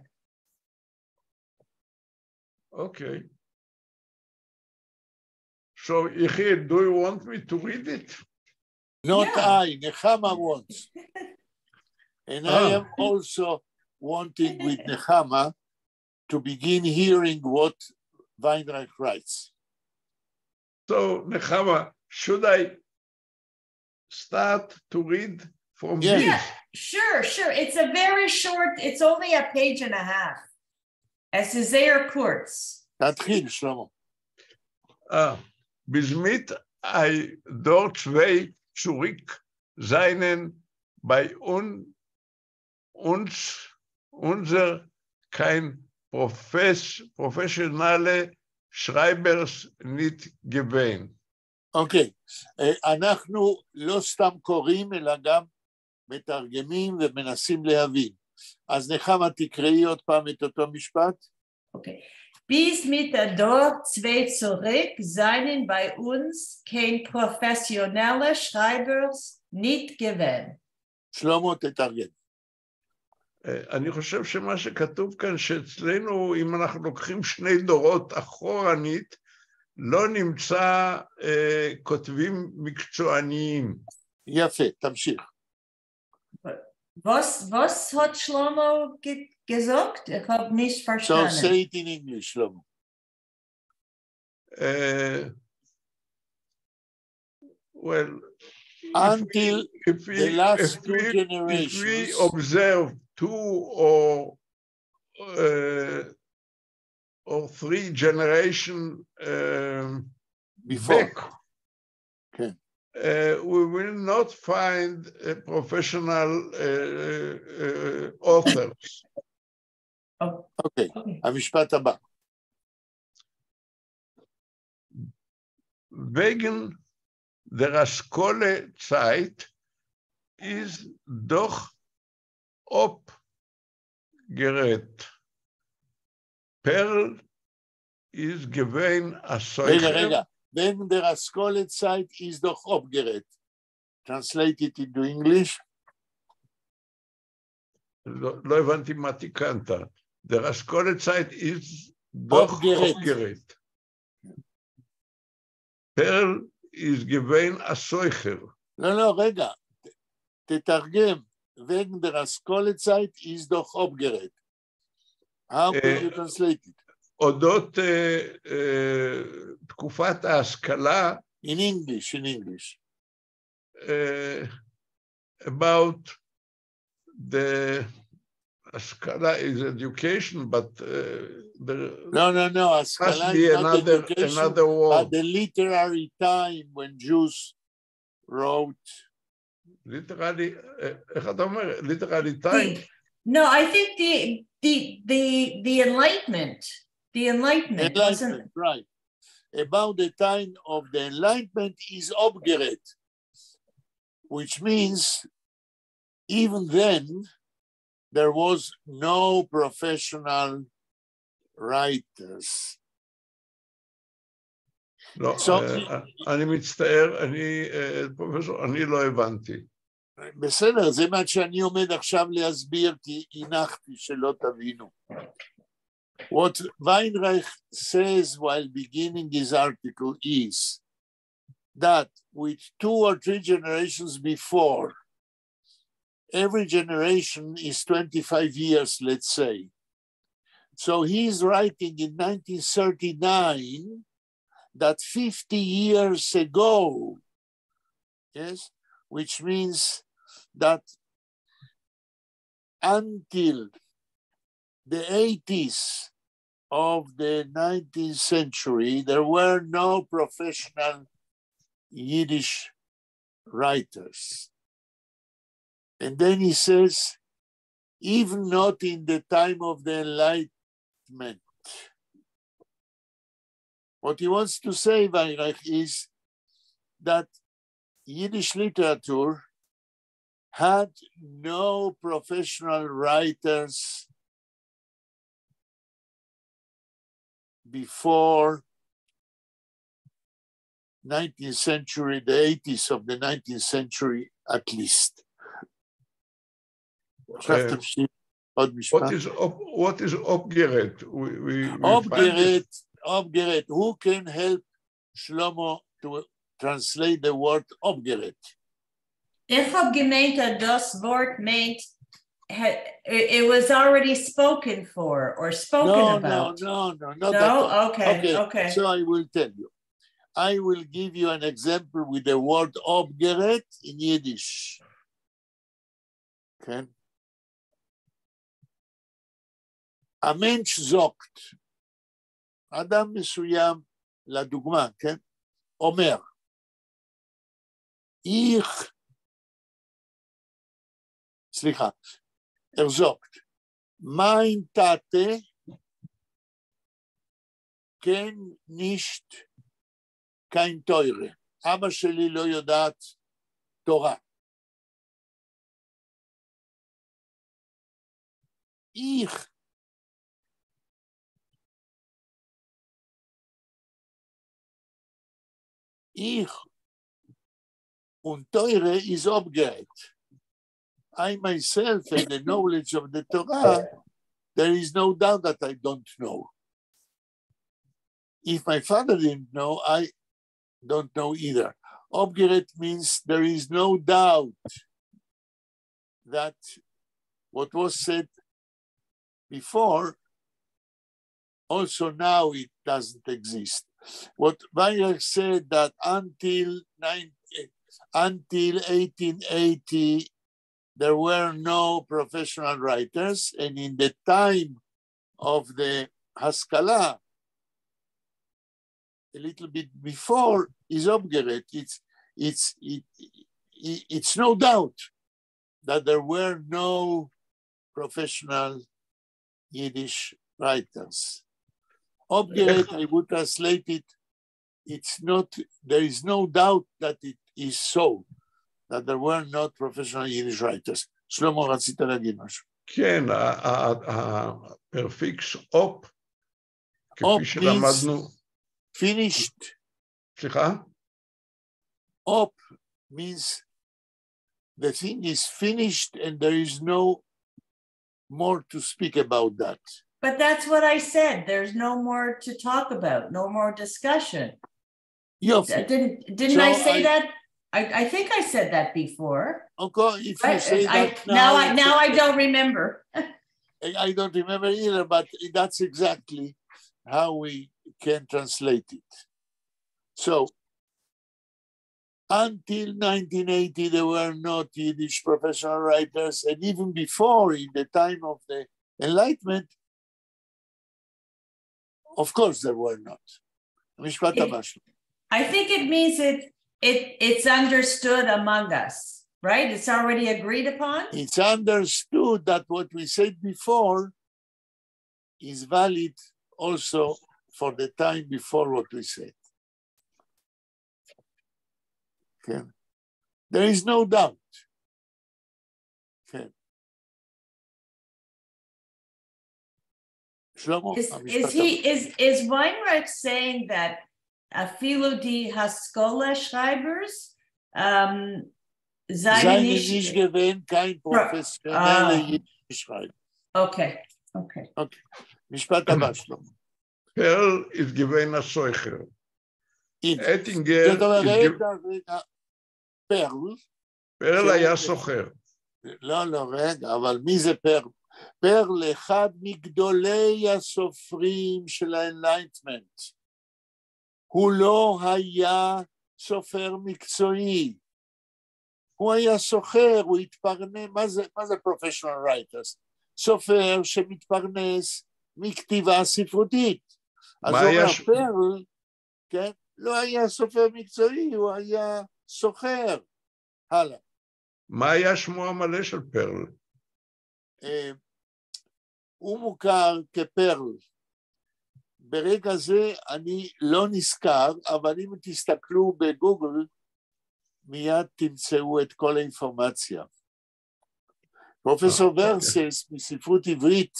Okay. So, Yechiel, do you want me to read it? Not I, Nechama wants. And I am also wanting with Nechama to begin hearing what Weinreich writes. So, Nechama, should I start to read from this? Yeah, sure. It's a very short, it's only a page and a half. Es ist sehr kurz. תתחיל, שלמה. Bismit I dort zwei zurück seinen bei uns unser kein professionelle Schreibers nicht gewesen. אוקיי, אנחנו לא סתם קוראים, אלא גם מתרגמים ומנסים להבין. אז נחמה, תקראי עוד פעם את אותו משפט. אוקיי. Bis mit der dort zwei zurück seien bei uns kein professionelle Schreibers nicht gewesen. שלמה, תתרגם. אני חושב שמה שכתוב כאן, שאצלנו, אם אנחנו לוקחים שני דורות אחורנית, לא נמצא כותבים מקצועניים. יפה, תמשיך. Was hat Shlomo gesagt? Ich habe nicht So verstanden. say it in English, Shlomo. Well, Until the last two generations. If we observe 2 or 3 generations Before. back, Okay. we will not find professional authors. אוקיי, המשפט הבא. Wegen der Askole-Zeit ist doch abgerät. Perl ist gewähn a Seucher. רגע, wegen der Askole-Zeit ist doch abgerät. Translate it into English. לא הבנתי מה תיקנת. Der Askole-Zeit ist doch abgerät. Perl ist gewähn a Seucher. לא, רגע. תתרגם. wegen der Askole-Zeit ist doch abgerät. How can you translate it? אודות תקופת ההשכלה. In English. About the Askala is education, but no. Askala is not education, another word. But the literary time when Jews wrote. Literally, literally time. No, I think the Enlightenment. The Enlightenment wasn't right. About the time of the Enlightenment is abgerät, which means even then there was no professional writers. לא, אני מצטער, פרופסור, אני לא הבנתי. בסדר, זה מה שאני עומד עכשיו להסביר, כי הנחתי שלא תבינו. What Weinreich says while beginning his article is that with 2 or 3 generations before, every generation is 25 years, let's say. So he's writing in 1939 that 50 years ago, yes, which means that until the 80s of the 19th century, there were no professional Yiddish writers. And then he says, even not in the time of the Enlightenment. What he wants to say, Weinreich, is that Yiddish literature had no professional writers before 19th century, the 80s of the 19th century at least. What is abgerät? Abgerät. Who can help Shlomo to translate the word abgerät? Ich habe gemeint, das Wort meint, it was already spoken for or spoken about. No. Okay. So I will tell you. I will give you an example with the word abgerät in Yiddish. Okay. המנש זוקט, אדם מסוים, לדוגמה, כן? אומר, זוקט, mein Tate כן nicht kein Teure. אבא שלי לא יודעת תורה. Ich und Teure is abgerät. I myself have the knowledge of the Torah. There is no doubt that I don't know. If my father didn't know, I don't know either. Obgeret means there is no doubt that what was said before, also now it doesn't exist. What Weyer said that until 1880, there were no professional writers, and in the time of the Haskalah, a little bit before, is Obgeret. It's no doubt that there were no professional Yiddish writers. Obgeret, I would translate it, it's not, there is no doubt that it is so, that there were not professional Yiddish writers. שלמה, רצית להגיד משהו. כן, הפרפיקס אופ, כפי שלמדנו. Finished. סליחה? Op means the thing is finished and there is no more to speak about that. But that's what I said. There's no more to talk about, no more discussion. Didn't I say that? I think I said that before. Okay, if you say that now I don't remember. I don't remember either, but that's exactly how we can translate it. So, until 1980, there were not Yiddish professional writers, and even before, in the time of the Enlightenment, of course there were not. I think it means it's understood among us, right? It's already agreed upon? It's understood that what we said before is valid also for the time before what we said. Okay. There is no doubt. Okay. Shlomo, is Weinreich saying that afilu die Haskalah Schreibers seien nicht gewähnt kein professioneller Yiddish Schreiber. Okay. משפט הבא, שלמה. פרל ist gewähnt הסויכר. אטינגר פרל היה סוחר. לא, רגע, אבל מי זה פרל? פרל אחד מגדולי הסופרים של האנלייטמנט. הוא לא היה סופר מקצועי. הוא היה סוחר, הוא התפרנס, מה זה professional writers? סופר שמתפרנס מכתיבה ספרותית. אז הוא אומר, פרל, כן? לא היה סופר מקצועי, הוא היה סוחר. הלאה. מה היה שמו המלא של פרל? הוא מוכר כפרל. ברגע זה אני לא נזכר, אבל אם תסתכלו בגוגל, מיד תמצאו את כל האינפורמציה. פרופסור ורסס מספרות עברית,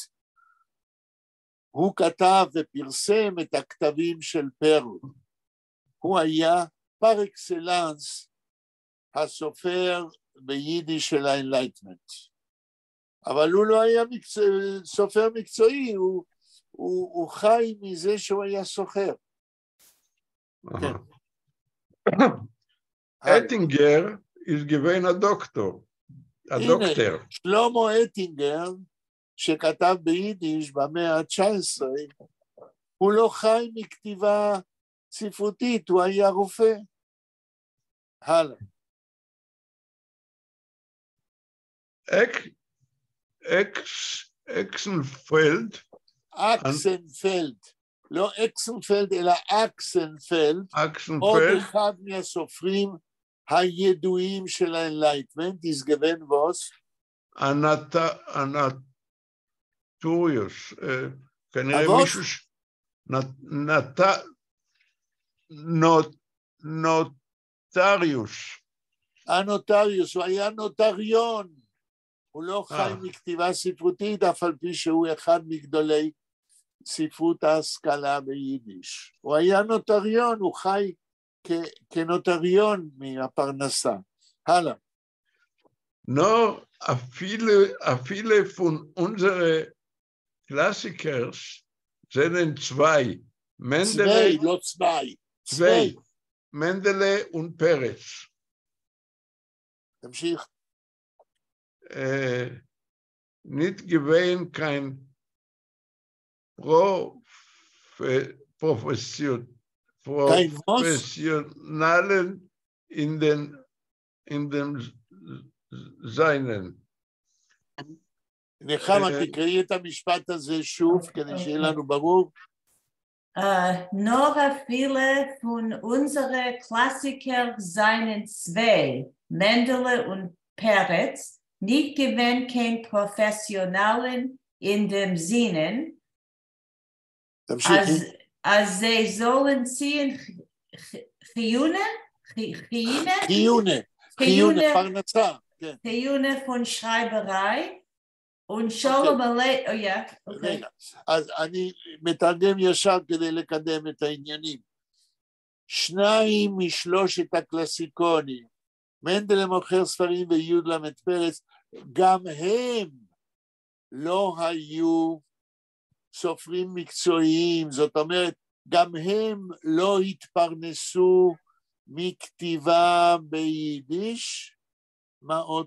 הוא כתב ופרסם את הכתבים של פרל. הוא היה פר אקסלנס הסופר ביידיש של האנלייטמנט. אבל הוא לא היה סופר מקצועי, הוא חי מזה שהוא היה סוחר. אטינגר is given הדוקטור. הדוקטר. שלמה אטינגר, שכתב ביידיש במאה ה-19, הוא לא חי מכתיבה ספרותית, הוא היה רופא. הלאה. אקסנפלד. אקסנפלד. לא אקסנפלד, אלא אקסנפלד. עוד אחד מהסופרים הידועים של האנלייטמנט, is given was? אנטוריוס. כנראה מישהו נוטריוס. הנוטריוס, הוא היה נוטריון. הוא לא חי מכתיבה ספרותית, אף על פי שהוא אחד מגדולי ספרות ההשכלה ביידיש. הוא היה נוטריון, הוא חי כנוטריון מהפרנסה. הלאה. No, viele von unseren Klassikers sind zwei. צווי, לא צווי. צווי. Mendele und Peretz. תמשיך. Nicht gewähnt kein Professionalen in dem Seinen. נחמה, תקראי את המשפט הזה שוב, כדי שיהיה לנו ברור. Noch viele von unseren Klassikern seien zwei, Mendele und Peretz, nicht gewähnt kein Professionalen in dem Sinne, als sie sollen ziehen Chiyune von Schreiberei und Shalom Aleichem, ja, okay. אז אני מתרגם ישר כדי לקדם את העניינים. שניים משלושת הקלאסיקונים, מנדל מוכר ספרים וי' למד פרץ, גם הם לא היו סופרים מקצועיים, זאת אומרת, גם הם לא התפרנסו מכתיבה ביידיש. מה עוד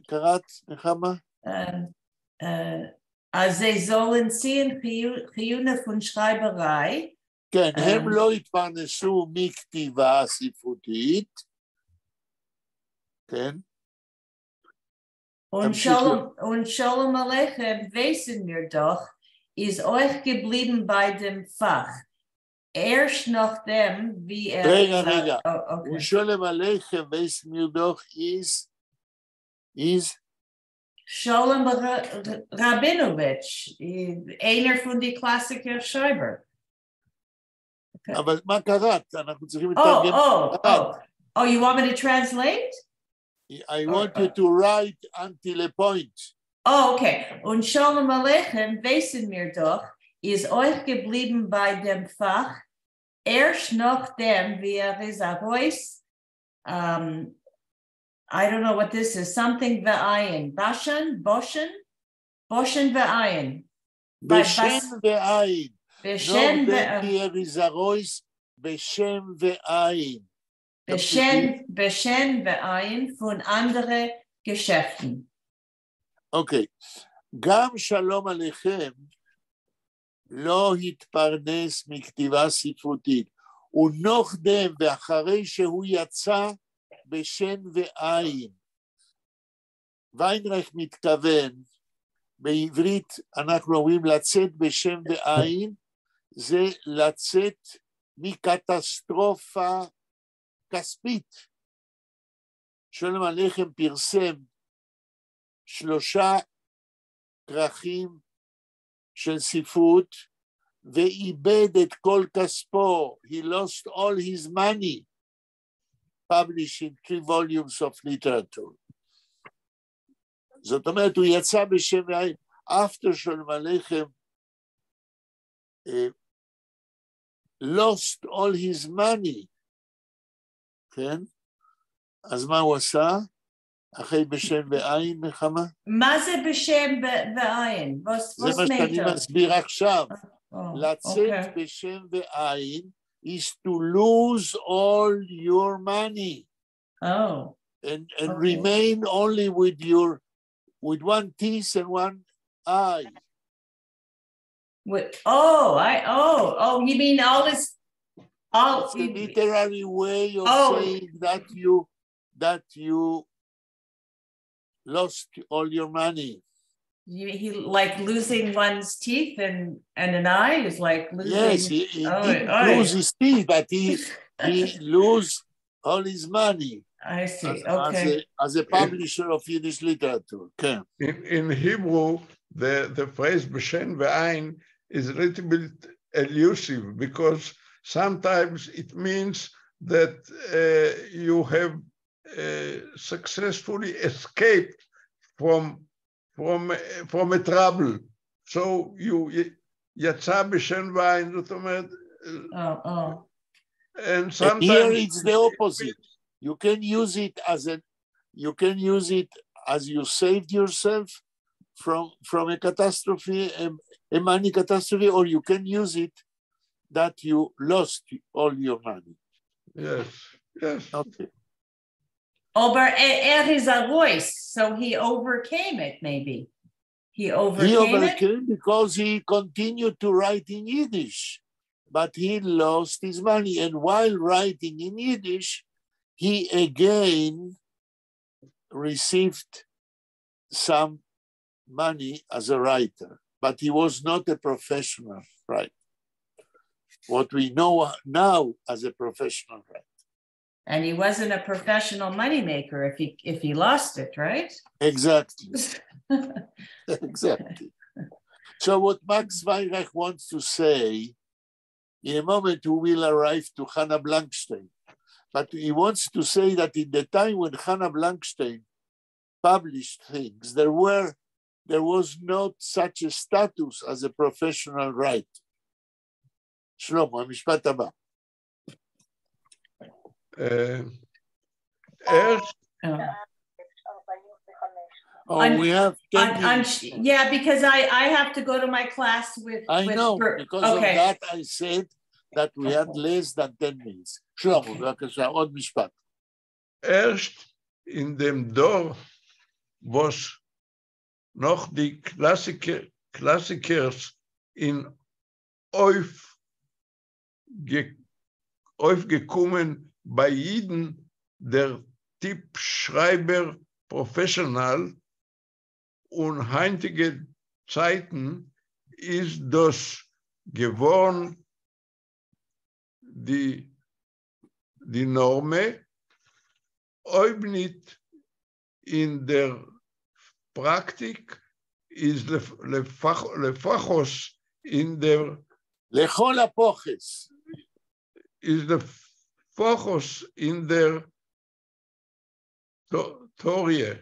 קראת, נחמה? אז sie sollen ziehen Chiyune von Schreiberei. כן, הם לא התפרנסו מכתיבה ספרותית. כן. Und Shalom Aleichem, wissen wir doch, ist euch geblieben bei dem Fach. Erst nachdem, wie רגע. Und Shalom Aleichem, wissen wir doch, ist Shalom Rabinovich, einer von den Klassiker Schreiber. אבל מה קראת? אנחנו צריכים לתרגם. Oh, you want me to translate? I want you to write until a point. Oh, okay. Und Shalom Aleichem, wissen wir doch, ist euch geblieben bei dem Fach, erst nachdem wir ist Reus, I don't know what this is, something ve'ayin. Boshen ve'ayin. Beshem ve'ayin. Beshem ve'ayin. Beshem ve'ayin von anderen Geschäften. Okay. גם שלום עליכם לא התפרנס מכתיבה ספרותית. הוא נוחדם ואחרי שהוא יצא בשן ועין. ויינרייך מתכוון, בעברית אנחנו אומרים לצאת בשם ועין, זה לצאת מקטסטרופה כספית. שלום עליכם פרסם 3 כרכים של ספרות, ואיבד את כל כספו. He lost all his money. Publishing 3 volumes of literature. זאת אומרת, הוא יצא בשם ועין, after שלום עליכם lost all his money, כן? אז מה הוא עשה? אחרי בשם ועין, נחמה? מה זה בשם ועין? זה מה שאני מסביר עכשיו. לצאת בשם ועין, is to lose all your money and remain only with one teeth and one eye. You mean all this? It's the literary way of saying that you lost all your money. He like losing one's teeth and an eye is like losing. Yes, he didn't lose his teeth, but he lose all his money. I see. Okay. As a publisher of Yiddish literature. Okay. In Hebrew, the phrase "b'shen ve'ain" is a little bit elusive because sometimes it means that you have successfully escaped from a trouble. So you יצא בשן ועין, זאת אומרת. And sometimes here it's the opposite. You can use it as you saved yourself from a catastrophe, a money catastrophe, or you can use it that you lost all your money. Yes, yes. Okay. Aber is a voice, so he overcame it, maybe. He overcame He overcame because he continued to write in Yiddish, but he lost his money. And while writing in Yiddish, he again received some money as a writer, but he was not a professional writer. What we know now as a professional writer. And he wasn't a professional moneymaker if he lost it, right? Exactly. Exactly. So what Max Weinreich wants to say, in a moment we will arrive to Hannah Blankstein, but he wants to say that in the time when Hannah Blankstein published things, there was not such a status as a professional writer. שלמה, המשפט הבא. We have 10 minutes. Yeah, because I have to go to my class with... I know, because of that I said that we had less than 10 minutes. שלמה, בבקשה, עוד משפט. Erst in dem Dorf, was noch die Klassikers in aufgekommen bei Jiden, der Typ Schreiber Professional und heutige Zeiten ist das geworden die Norme, ob nicht in der Praktik ist לפחוס in der לכל הפוחס. Is the focus in their theoria.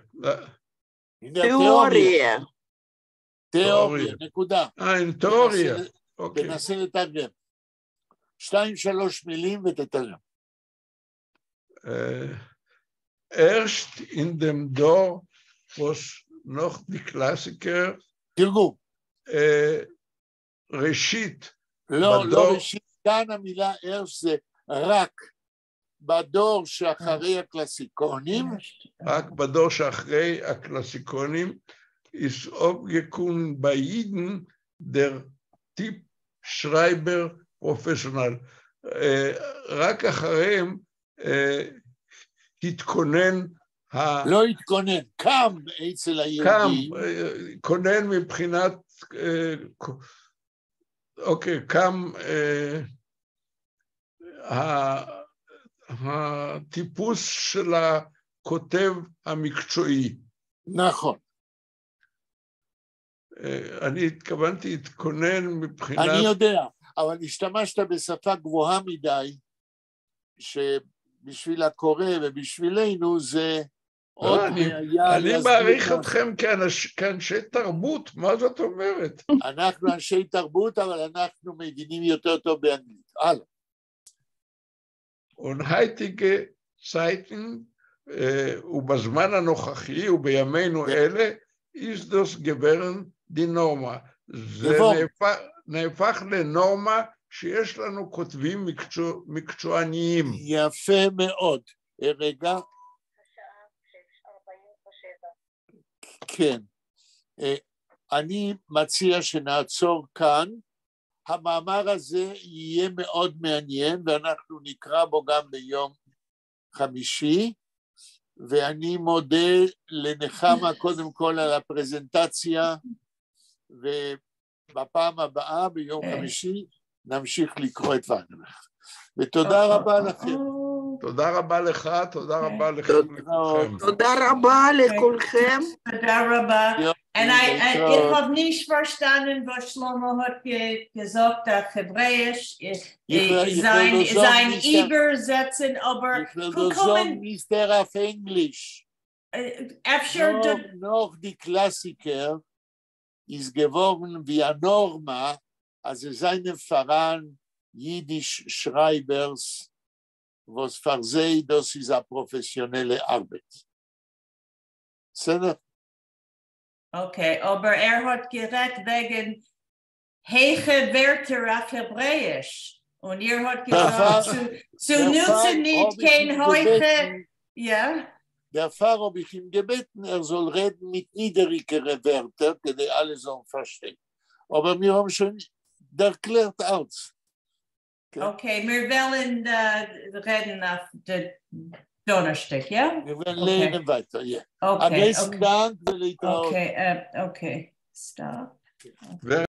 Theoria, נקודה. In theoria. Okay. תנסה לתרגם. 2-3 מילים ותתרגם. Erst in dem Dorf, was noch die Klassiker. תרגום. ראשית. לא ראשית. כאן המילה ארש זה רק בדור שאחרי הקלאסיקונים. רק בדור שאחרי הקלאסיקונים, ist aufgekommen bei Jiden der Typ Schreiber Professional. רק אחריהם התכונן לא התכונן, קם אצל היהודים. כונן מבחינת, אוקיי, קם הטיפוס של הכותב המקצועי. נכון. אני התכוונתי להתכונן מבחינת... אני יודע, אבל השתמשת בשפה גבוהה מדי, שבשביל הקורא ובשבילנו זה עוד היה... אני מעריך אתכם כאנשי תרבות, מה זאת אומרת? אנחנו אנשי תרבות, אבל אנחנו מבינים יותר טוב באנגלית. הלאה. Und heutige Zeiten ובזמן הנוכחי ובימינו אלה, ist das geworden die Norma. זה נהפך לנורמה שיש לנו כותבים מקצועניים. יפה מאוד. רגע. כן. אני מציע שנעצור כאן. המאמר הזה יהיה מאוד מעניין, ואנחנו נקרא בו גם ביום חמישי, ואני מודה לנחמה קודם כל על הפרזנטציה, ובפעם הבאה, ביום חמישי, נמשיך לקרוא את ואנרך. ותודה רבה לכם. תודה רבה לך, תודה רבה לכם. תודה רבה לכולכם. תודה רבה. Und ich habe nicht verstanden, was Shlomo hat gesagt auf Hebräisch. Sein Übersetzen, aber ich will das sagen, nicht der auf Englisch. Noch die Klassiker ist geworden wie eine Norma, also seine Verein Yiddish Schreibers, was für sie, das ist eine professionelle Arbeit. בסדר? Okay, aber hat gerät wegen heiche Wörter auf Hebräisch. Und ihr habt gesagt, zu nutzen nicht kein heute, ja? Der Pfarrer habe ich ihm gebeten, soll reden mit niedrigeren Wörtern, die alle so verstehen. Aber wir haben schon erklärt alles. Okay, wir wollen reden auf den Donnerstag, ja? Wir werden lernen weiter, ja. Okay, Dank, okay, okay, stop. Wer